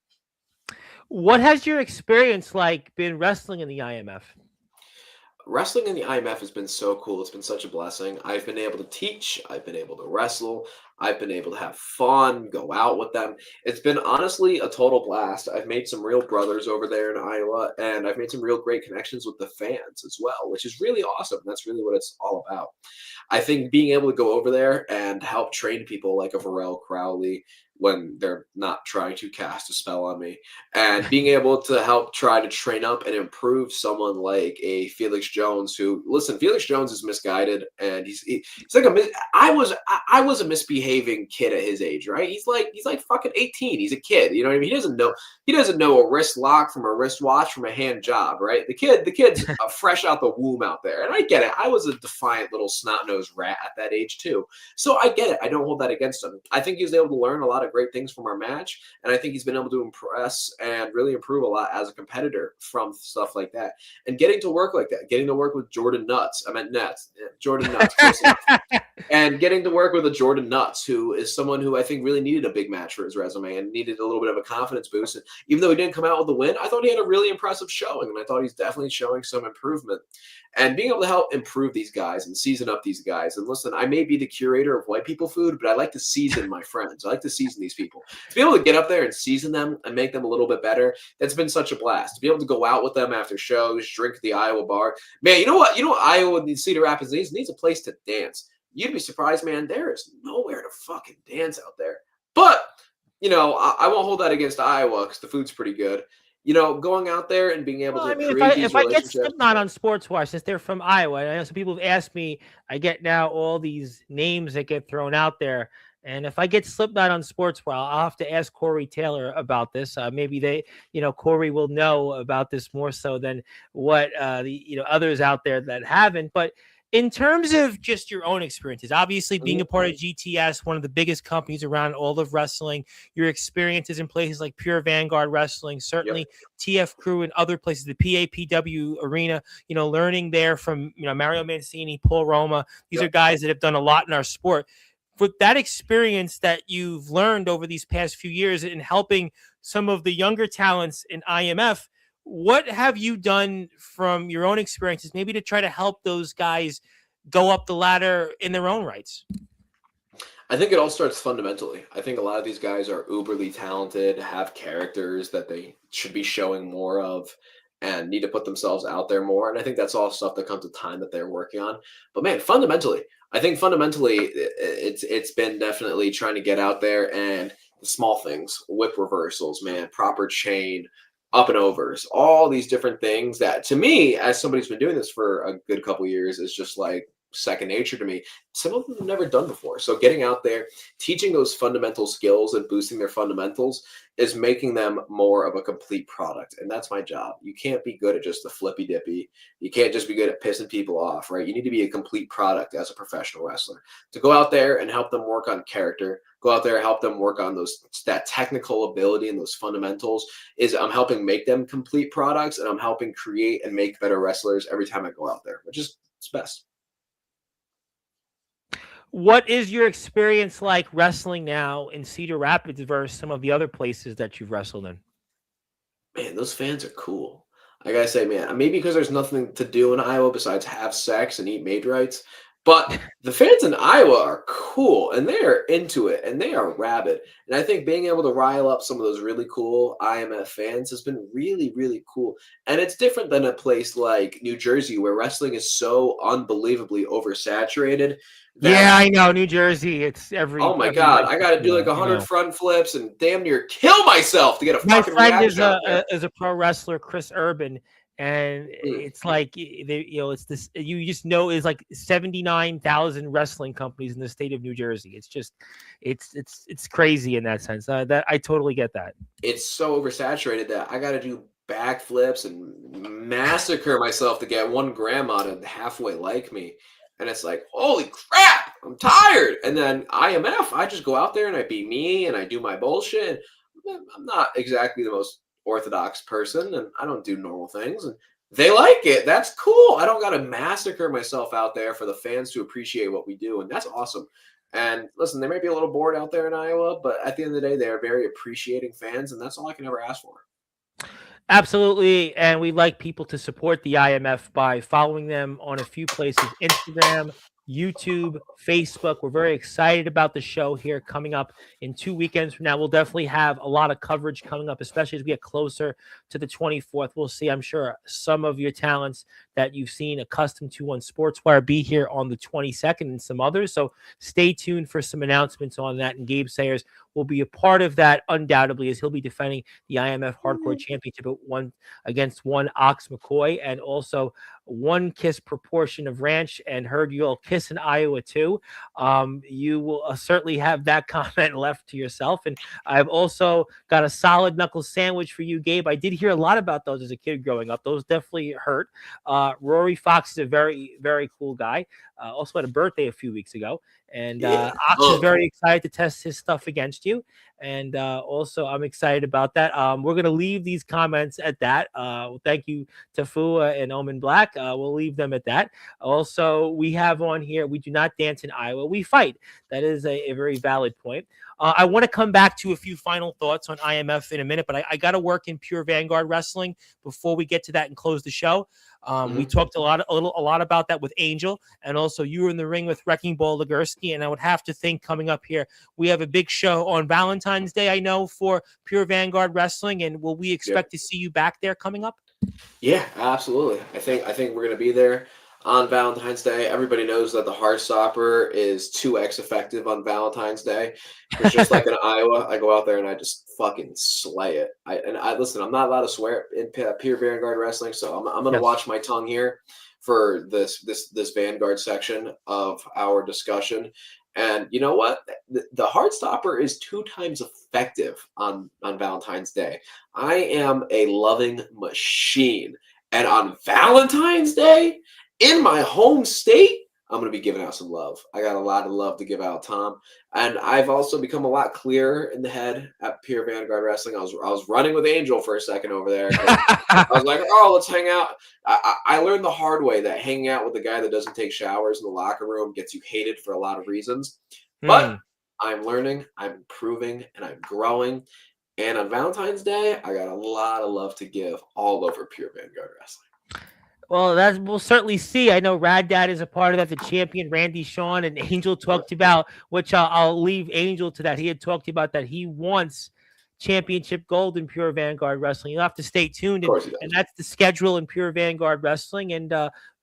What has your experience like been wrestling in the IMF? Wrestling in the IMF has been so cool. It's been such a blessing. I've been able to teach. I've been able to wrestle. I've been able to have fun, go out with them. It's been honestly a total blast. I've made some real brothers over there in Iowa, and I've made some real great connections with the fans as well, which is really awesome. That's really what it's all about. I think being able to go over there and help train people like a Varel Crowley when they're not trying to cast a spell on me, and being able to help try to train up and improve someone like a Felix Jones, who, listen, Felix Jones is misguided, and he's like I was a misbehaving kid at his age, right? He's like fucking 18. He's a kid, you know what I mean? He doesn't know a wrist lock from a wristwatch from a hand job, right? The kid's fresh out the womb out there, and I get it. I was a defiant little snot-nosed rat at that age too, so I get it. I don't hold that against him. I think he was able to learn a lot of great things from our match, and I think he's been able to impress and really improve a lot as a competitor from stuff like that, and getting to work like that, getting to work with Jordan Nuts. I meant Nets. Jordan Nuts. And getting to work with a Jordan Nuts, who is someone who I think really needed a big match for his resume and needed a little bit of a confidence boost. And even though he didn't come out with a win, I thought he had a really impressive showing, and I thought he's definitely showing some improvement. And being able to help improve these guys and season up these guys. And listen, I may be the curator of white people food, but I like to season my friends. I like to season these people. To be able to get up there and season them and make them a little bit better, that's been such a blast. To be able to go out with them after shows, drink at the Iowa bar. Man, you know what? Iowa needs Cedar Rapids needs a place to dance. You'd be surprised, man. There is nowhere to fucking dance out there. But, I won't hold that against Iowa because the food's pretty good. Going out there and being able to create these relationships. If I get Slipknot on Sportswire, since they're from Iowa, I know some people have asked me, I get now all these names that get thrown out there. And if I get Slipknot on Sportswire, I'll have to ask Corey Taylor about this. Maybe Corey will know about this more so than what others out there that haven't. But in terms of just your own experiences, obviously being a part of GTS, one of the biggest companies around all of wrestling, your experiences in places like Pure Vanguard Wrestling, certainly TF Crew and other places, the PAPW arena, learning there from, Mario Mancini, Paul Roma. These are guys that have done a lot in our sport. for that experience that you've learned over these past few years in helping some of the younger talents in IMF, what have you done from your own experiences, maybe to try to help those guys go up the ladder in their own rights? I think it all starts fundamentally. I think a lot of these guys are uberly talented, have characters that they should be showing more of, and need to put themselves out there more. And I think that's all stuff that comes with time that they're working on. But man, fundamentally, I think fundamentally it's been definitely trying to get out there and the small things, whip reversals, man, proper chain, up and overs, all these different things that to me, as somebody who's been doing this for a good couple years, is just like second nature to me. Some of them have never done before. So getting out there, teaching those fundamental skills and boosting their fundamentals is making them more of a complete product. And that's my job. You can't be good at just the flippy dippy. You can't just be good at pissing people off, right? You need to be a complete product as a professional wrestler. To go out there and help them work on character, go out there and help them work on that technical ability and those fundamentals, is I'm helping make them complete products, and I'm helping create and make better wrestlers every time I go out there, which is it's best. What is your experience like wrestling now in Cedar Rapids versus some of the other places that you've wrestled in? Man, those fans are cool. I gotta say, man, maybe because there's nothing to do in Iowa besides have sex and eat maid rights, but the fans in Iowa are cool and they are into it and they are rabid. And I think being able to rile up some of those really cool IMF fans has been really, really cool. And it's different than a place like New Jersey where wrestling is so unbelievably oversaturated Yeah, that I know New Jersey. It's oh my every God, night. I got to do like I 100 know. front flips and damn near kill myself to get a My fucking friend reaction out there. is a pro wrestler, Chris Urban, and Mm. it's like it's this. You just know is like 79,000 wrestling companies in the state of New Jersey. It's just, it's crazy in that sense. That I totally get that. It's so oversaturated that I got to do backflips and massacre myself to get one grandma to halfway like me. And it's like, holy crap, I'm tired. And then IMF, I just go out there and I be me and I do my bullshit. I'm not exactly the most orthodox person and I don't do normal things. And they like it. That's cool. I don't got to massacre myself out there for the fans to appreciate what we do. And that's awesome. And listen, they might be a little bored out there in Iowa, but at the end of the day, they're very appreciating fans. And that's all I can ever ask for. Absolutely. And we'd like people to support the IMF by following them on a few places: Instagram, YouTube, Facebook. We're very excited about the show here coming up in 2 weekends from now. We'll definitely have a lot of coverage coming up, especially as we get closer to the 24th. We'll see, I'm sure, some of your talents that you've seen accustomed to on Sportswire be here on the 22nd and some others. So stay tuned for some announcements on that. And Gabe Sayers will be a part of that undoubtedly, as he'll be defending the IMF Hardcore Championship against one Ox McCoy, and also one kiss proportion of Ranch, and heard you'll kiss in Iowa too. You will certainly have that comment left to yourself. And I've also got a solid knuckle sandwich for you, Gabe. I did hear a lot about those as a kid growing up. Those definitely hurt. Rory Fox is a very, very cool guy. Also had a birthday a few weeks ago. And Ox is very excited to test his stuff against you. And also, I'm excited about that. We're going to leave these comments at that. Thank you to Fua and Omen Black. We'll leave them at that. Also, we have on here, we do not dance in Iowa, we fight. That is a very valid point. I want to come back to a few final thoughts on IMF in a minute, but I got to work in Pure Vanguard Wrestling before we get to that and close the show. We talked a lot about that with Angel, and also you were in the ring with Wrecking Ball Legursky. And I would have to think coming up here, we have a big show on Valentine's Day, I know, for Pure Vanguard Wrestling. And will we expect to see you back there coming up? Yeah, absolutely. I think we're gonna be there on Valentine's Day. Everybody knows that the Heartstopper is 2x effective on Valentine's Day. It's just like in Iowa, I go out there and I just fucking slay it. I listen. I'm not allowed to swear in Pure Vanguard Wrestling, so I'm gonna watch my tongue here for this Vanguard section of our discussion. And you know what? The Heartstopper is 2 times effective on Valentine's Day. I am a loving machine. And on Valentine's Day, in my home state, I'm going to be giving out some love. I got a lot of love to give out, Tom. And I've also become a lot clearer in the head at Pure Vanguard Wrestling. I was running with Angel for a second over there. I was like, oh, let's hang out. I learned the hard way that hanging out with a guy that doesn't take showers in the locker room gets you hated for a lot of reasons. But I'm learning, I'm improving, and I'm growing. And on Valentine's Day, I got a lot of love to give all over Pure Vanguard Wrestling. Well, that's we'll certainly see. I know Rad Dad is a part of that. The champion Randy Shawn and Angel talked about, which I'll leave Angel to that. He had talked about that he wants championship gold in Pure Vanguard Wrestling. You'll have to stay tuned, Of course he does. and that's the schedule in Pure Vanguard Wrestling. And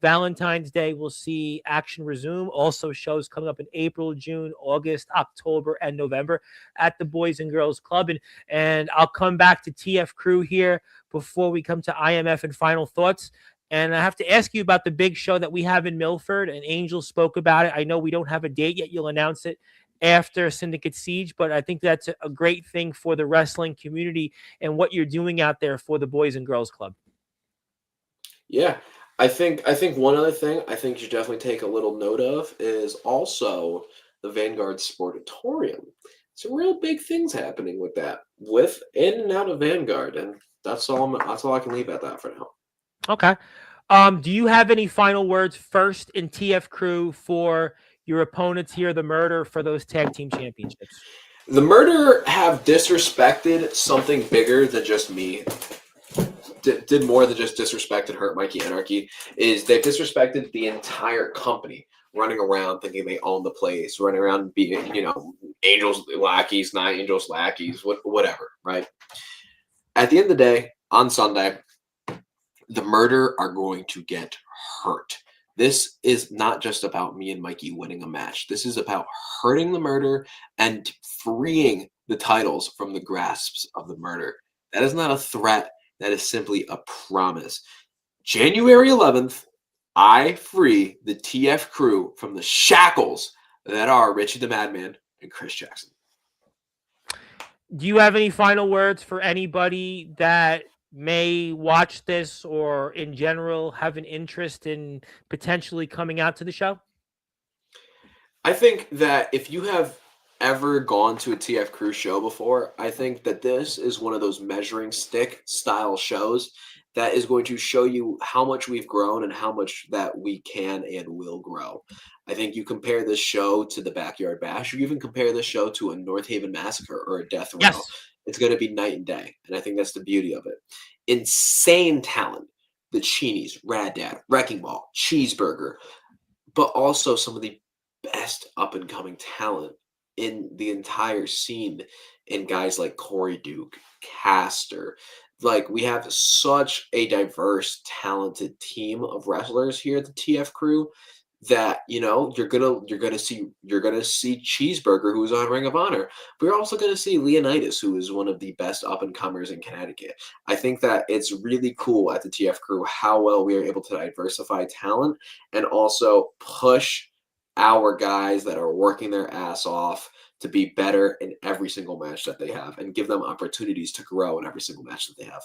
Valentine's Day, we'll see action resume. Also, shows coming up in April, June, August, October, and November at the Boys and Girls Club. And I'll come back to TF Crew here before we come to IMF and final thoughts. And I have to ask you about the big show that we have in Milford, and Angel spoke about it. I know we don't have a date yet. You'll announce it after Syndicate Siege, but I think that's a great thing for the wrestling community and what you're doing out there for the Boys and Girls Club. Yeah, I think one other thing I think you should definitely take a little note of is also the Vanguard Sportatorium. Some real big things happening with that, with in and out of Vanguard, and that's all I can leave at that for now. Okay. Do you have any final words first in TF Crew for your opponents here, the Murder, for those tag team championships? The Murder have disrespected something bigger than just me. Did more than just disrespect and hurt Mikey Anarchy. Is they've disrespected the entire company, running around thinking they own the place, running around being, Angels lackeys, not Angels lackeys, whatever, right? At the end of the day, on Sunday, the Murder are going to get hurt. This is not just about me and Mikey winning a match. This is about hurting the Murder and freeing the titles from the grasps of the Murder. That is not a threat. That is simply a promise. January 11th, I free the TF Crew from the shackles that are Richie the Madman and Chris Jackson. Do you have any final words for anybody that may watch this or in general have an interest in potentially coming out to the show? I think that if you have ever gone to a TF Crew show before, I think that this is one of those measuring stick style shows that is going to show you how much we've grown and how much that we can and will grow. I think you compare this show to the Backyard Bash, or you even compare this show to a North Haven Massacre or a Death Row. Yes. It's going to be night and day, and I think that's the beauty of it. Insane talent. The Cheenies, Rad Dad, Wrecking Ball, Cheeseburger, but also some of the best up-and-coming talent in the entire scene, in guys like Corey Duke, Caster. Like, we have such a diverse, talented team of wrestlers here at the TF Crew that you're gonna see Cheeseburger, who's on Ring of Honor. But you're also gonna see Leonidas, who is one of the best up and comers in Connecticut. I think that it's really cool at the TF Crew how well we are able to diversify talent and also push our guys that are working their ass off to be better in every single match that they have, and give them opportunities to grow in every single match that they have.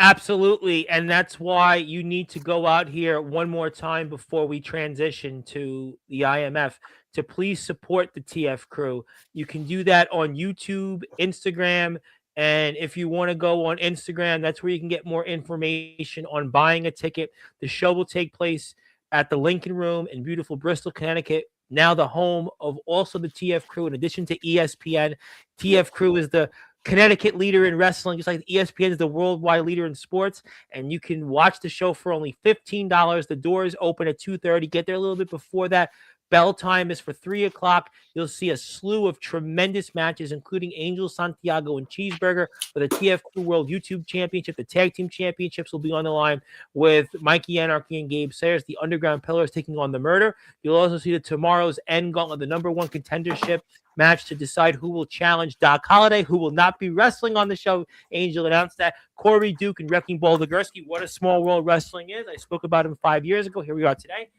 Absolutely. And that's why you need to go out here one more time before we transition to the IMF to please support the TF Crew. You can do that on YouTube, Instagram, and if you want to go on Instagram, that's where you can get more information on buying a ticket. The show will take place at the Lincoln Room in beautiful Bristol, Connecticut. Now the home of also the TF Crew, in addition to ESPN. TF Crew is the Connecticut leader in wrestling, just like ESPN is the worldwide leader in sports. And you can watch the show for only $15. The doors open at 2:30. Get there a little bit before that. Bell time is for 3 o'clock. You'll see a slew of tremendous matches, including Angel Santiago and Cheeseburger for the TF Crew World YouTube Championship. The Tag Team Championships will be on the line with Mikey Anarchy and Gabe Sayers. The Underground Pillars taking on the Murder. You'll also see the tomorrow's End Gauntlet, the #1 contendership match to decide who will challenge Doc Holliday, who will not be wrestling on the show. Angel announced that. Corey Duke and Wrecking Ball Legursky. What a small world wrestling is. I spoke about him 5 years ago. Here we are today.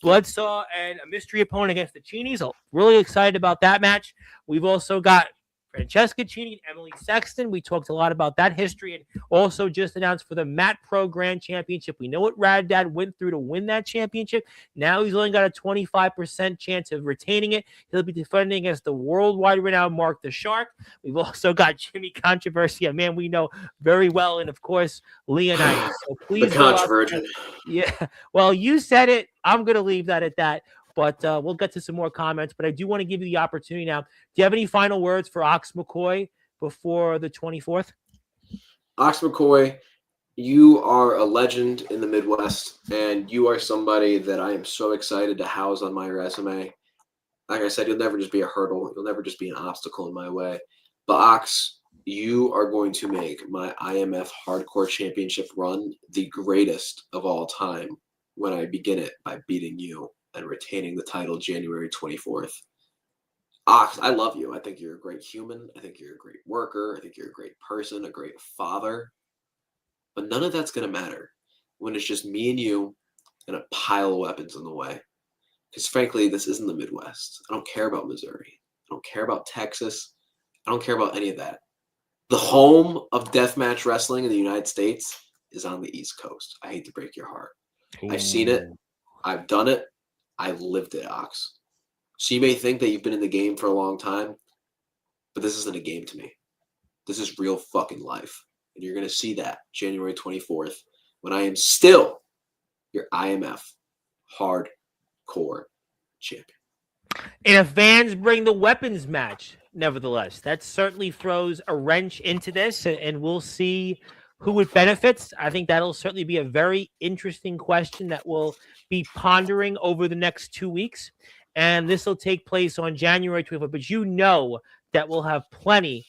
Bloodsaw and a mystery opponent against the Cheenies. I'm really excited about that match. We've also got Francesca Chini and Emily Sexton. We talked a lot about that history, and also just announced for the Mat Pro Grand Championship. We know what Rad Dad went through to win that championship. Now he's only got a 25% chance of retaining it. He'll be defending against the worldwide renowned Mark the Shark. We've also got Jimmy Controversy, a man we know very well, and of course Leonidas. So please, the Controversion. Yeah. Well, you said it. I'm going to leave that at that. but we'll get to some more comments. But I do want to give you the opportunity now. Do you have any final words for Ox McCoy before the 24th? Ox McCoy, you are a legend in the Midwest, and you are somebody that I am so excited to house on my resume. Like I said, you'll never just be a hurdle. You'll never just be an obstacle in my way. But Ox, you are going to make my IMF Hardcore Championship run the greatest of all time when I begin it by beating you and retaining the title January 24th. Ox, I love you. I think you're a great human. I think you're a great worker. I think you're a great person, a great father. But none of that's going to matter when it's just me and you and a pile of weapons in the way. Because frankly, this isn't the Midwest. I don't care about Missouri. I don't care about Texas. I don't care about any of that. The home of deathmatch wrestling in the United States is on the East Coast. I hate to break your heart. Ooh. I've seen it. I've done it. I've lived it, Ox. So you may think that you've been in the game for a long time, but this isn't a game to me. This is real fucking life. And you're going to see that January 24th when I am still your IMF Hardcore Champion. And if fans bring the weapons match, nevertheless, that certainly throws a wrench into this, and we'll see who it benefits. I think that'll certainly be a very interesting question that we'll be pondering over the next 2 weeks. And this will take place on January 24th. But you know that we'll have plenty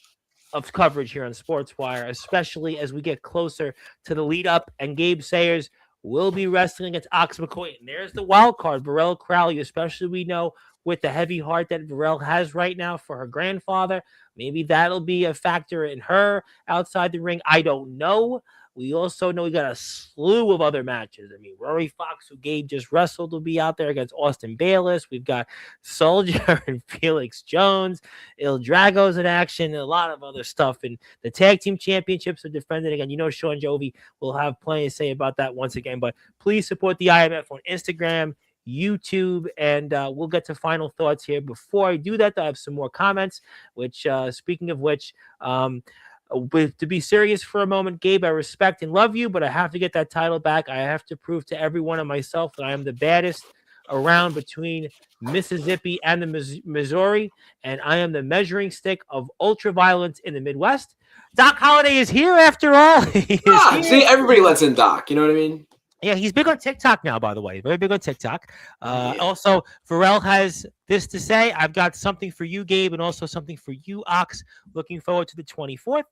of coverage here on Sportswire, especially as we get closer to the lead up. And Gabe Sayers will be wrestling against Ox McCoy. And there's the wild card, Varel Crowley, especially we know with the heavy heart that Varel has right now for her grandfather. Maybe that'll be a factor in her outside the ring. I don't know. We also know we got a slew of other matches. I mean, Rory Fox, who Gabe just wrestled, will be out there against Austin Bayless. We've got Soldier and Felix Jones, Il Drago's in action, and a lot of other stuff. And the tag team championships are defended again. You know, Sean Jovi will have plenty to say about that once again. But please support the IMF on Instagram, YouTube, and we'll get to final thoughts here. Before I do that, I have some more comments, which, speaking of which, to be serious for a moment, Gabe, I respect and love you, but I have to get that title back. I have to prove to everyone and myself that I am the baddest around between Mississippi and the Missouri, and I am the measuring stick of ultra violence in the Midwest. Doc Holliday is here after all. See, everybody lets in Doc. You know what I mean? Yeah, he's big on TikTok now, by the way. Very big on TikTok. Also, Varel has this to say. I've got something for you, Gabe, and also something for you, Ox. Looking forward to the 24th.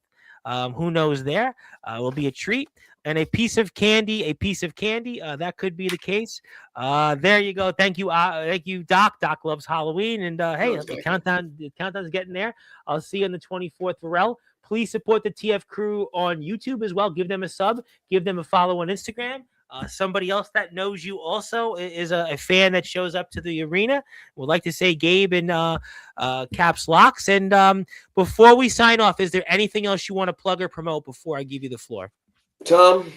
Who knows there? Will be a treat. And a piece of candy. That could be the case. There you go. Thank you, Doc. Doc loves Halloween. And hey, the countdown's getting there. I'll see you on the 24th, Varel. Please support the TF crew on YouTube as well. Give them a sub. Give them a follow on Instagram. Somebody else that knows you also is a fan that shows up to the arena. Would like to say Gabe in caps locks. And before we sign off, is there anything else you want to plug or promote before I give you the floor? Tom,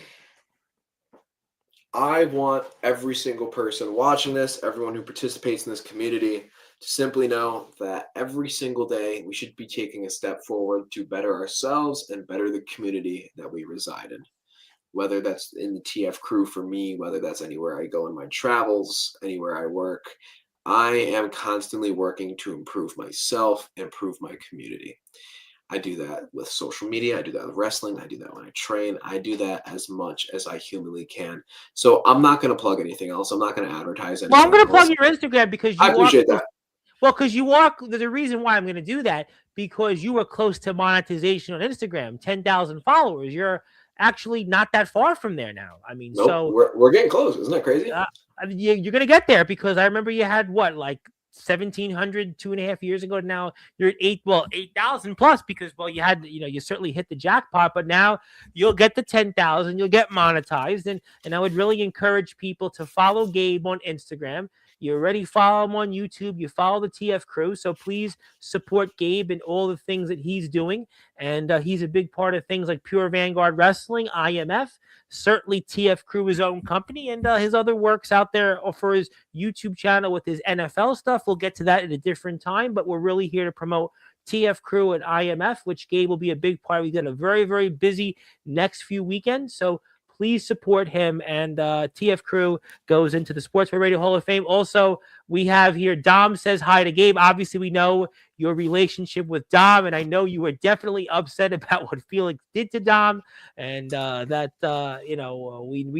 I want every single person watching this, everyone who participates in this community, to simply know that every single day we should be taking a step forward to better ourselves and better the community that we reside in. Whether that's in the TF crew for me, whether that's anywhere I go in my travels, anywhere I work, I am constantly working to improve myself, improve my community. I do that with social media. I do that with wrestling. I do that when I train. I do that as much as I humanly can. So I'm not going to plug anything else. I'm not going to advertise anything. Well, I'm going to plug your Instagram because I appreciate that. Well, because there's a reason why I'm going to do that, because you were close to monetization on Instagram, 10,000 followers. You're actually not that far from there now. I mean, nope, so we're getting close. Isn't that crazy? You're going to get there, because I remember you had what, like 1,700 2.5 years ago. Now you're at 8,000 plus, because you certainly hit the jackpot, but now you'll get the 10,000, you'll get monetized. And I would really encourage people to follow Gabe on Instagram. You already follow him on YouTube. You follow the TF crew. So please support Gabe and all the things that he's doing. And he's a big part of things like Pure Vanguard Wrestling, IMF, certainly TF crew, his own company, and his other works out there for his YouTube channel with his NFL stuff. We'll get to that at a different time, but we're really here to promote TF crew and IMF, which Gabe will be a big part. We've got a very, very busy next few weekends. So please support him. And TF Crew goes into the Sportswire Radio Hall of Fame. Also, we have here Dom says hi to Gabe. Obviously, we know your relationship with Dom, and I know you were definitely upset about what Felix did to Dom, and we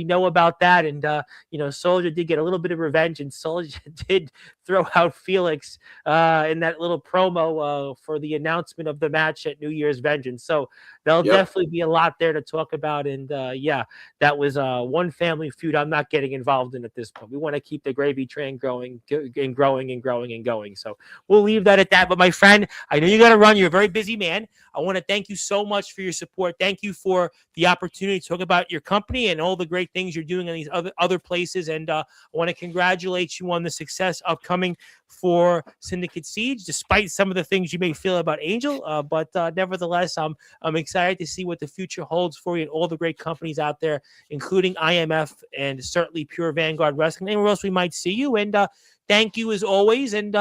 know about that. And Soldier did get a little bit of revenge, and Soldier did throw out Felix in that little promo for the announcement of the match at New Year's Vengeance. So there'll definitely be a lot there to talk about. And that was one family feud I'm not getting involved in at this point. We want to keep the gravy train growing and growing and growing and going. So we'll leave that at that. But my friend, I know you got to run. You're a very busy man. I want to thank you so much for your support. Thank you for the opportunity to talk about your company and all the great things you're doing in these other places. And I want to congratulate you on the success upcoming for Syndicate Siege, despite some of the things you may feel about Angel. But nevertheless, I'm excited to see what the future holds for you and all the great companies out there, including IMF and certainly Pure Vanguard Wrestling. Anywhere else we might see you. And thank you as always. And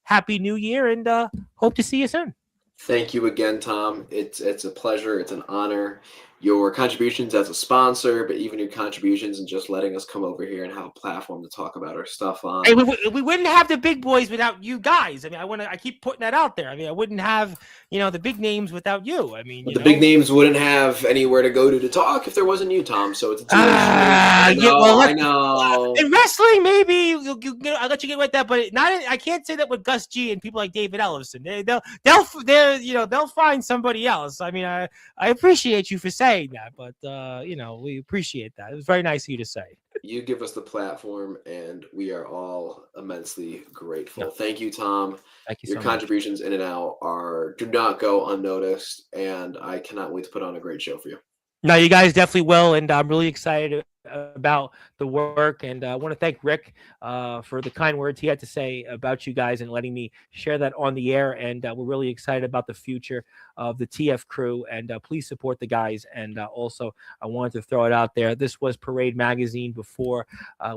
Happy New Year. And hope to see you soon. Thank you again, Tom. It's a pleasure. It's an honor. Your contributions as a sponsor, but even your contributions and just letting us come over here and have a platform to talk about our stuff on. Hey, we wouldn't have the big boys without you guys. I mean, I keep putting that out there. I mean, I wouldn't have, the big names without you. I mean, the big names wouldn't have anywhere to go to talk if there wasn't you, Tom. So it's a I know. In wrestling, maybe I'll let you get with that, but I can't say that with Gus G and people like David Ellison. They'll find somebody else. I mean, I appreciate you for saying that, but we appreciate that. It was very nice of you to say. You give us the platform, and we are all immensely grateful. No. Thank you, Tom. Thank you. Your contributions in and out do not go unnoticed, and I cannot wait to put on a great show for you. No, you guys definitely will, and I'm really excited about the work. And I want to thank Rick for the kind words he had to say about you guys and letting me share that on the air. And we're really excited about the future of the TF Crew. And please support the guys. And also, I wanted to throw it out there. This was Parade Magazine before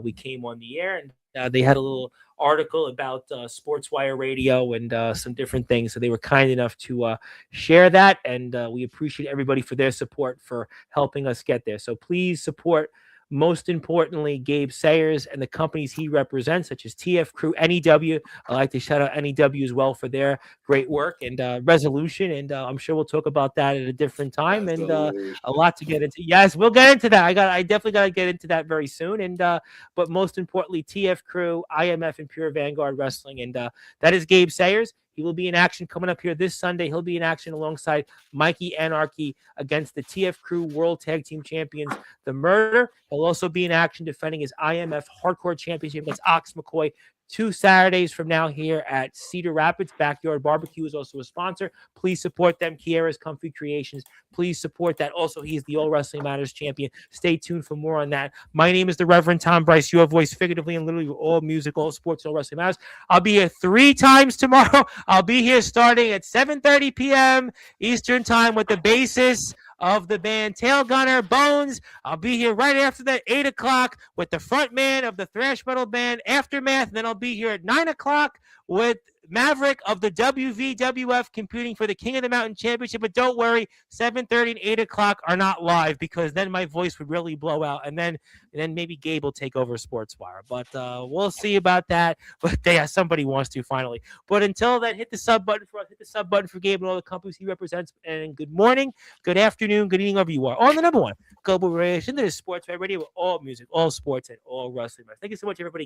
we came on the air, and they had a little article about Sportswire Radio and some different things. So they were kind enough to share that. And we appreciate everybody for their support for helping us get there. So please support, most importantly, Gabe Sayers and the companies he represents, such as TF Crew, NEW. I'd like to shout out NEW as well for their great work and Resolution. And I'm sure we'll talk about that at a different time. And a lot to get into. Yes, we'll get into that. I definitely got to get into that very soon. And but most importantly, TF Crew, IMF, and Pure Vanguard Wrestling. And that is Gabe Sayers. He will be in action coming up here this Sunday. He'll be in action alongside Mikey Anarchy against the TF Crew World Tag Team Champions, The Murder. He'll also be in action defending his IMF Hardcore Championship against Ox McCoy 2 Saturdays from now here at Cedar Rapids. Backyard Barbecue is also a sponsor. Please support them. Kiera's Comfy Creations. Please support that. Also, he's the All Wrestling Matters champion. Stay tuned for more on that. My name is the Reverend Tom Bryce, your voice figuratively and literally all music, all sports, all wrestling matters. I'll be here 3 times tomorrow. I'll be here starting at 7:30 p.m. Eastern Time with the basis of the band Tail Gunner Bones. I'll be here right after that, 8 o'clock, with the front man of the thrash metal band Aftermath. And then I'll be here at 9 o'clock with Maverick of the WVWF competing for the King of the Mountain Championship. But don't worry, 7:30 and 8 o'clock are not live because then my voice would really blow out. And then maybe Gabe will take over Sportswire. But we'll see about that. But somebody wants to finally. But until then, hit the sub button for us. Hit the sub button for Gabe and all the companies he represents. And good morning, good afternoon, good evening, wherever you are. On the number one global radio station that is Sportswire Radio with all music, all sports, and all wrestling. Thank you so much, everybody.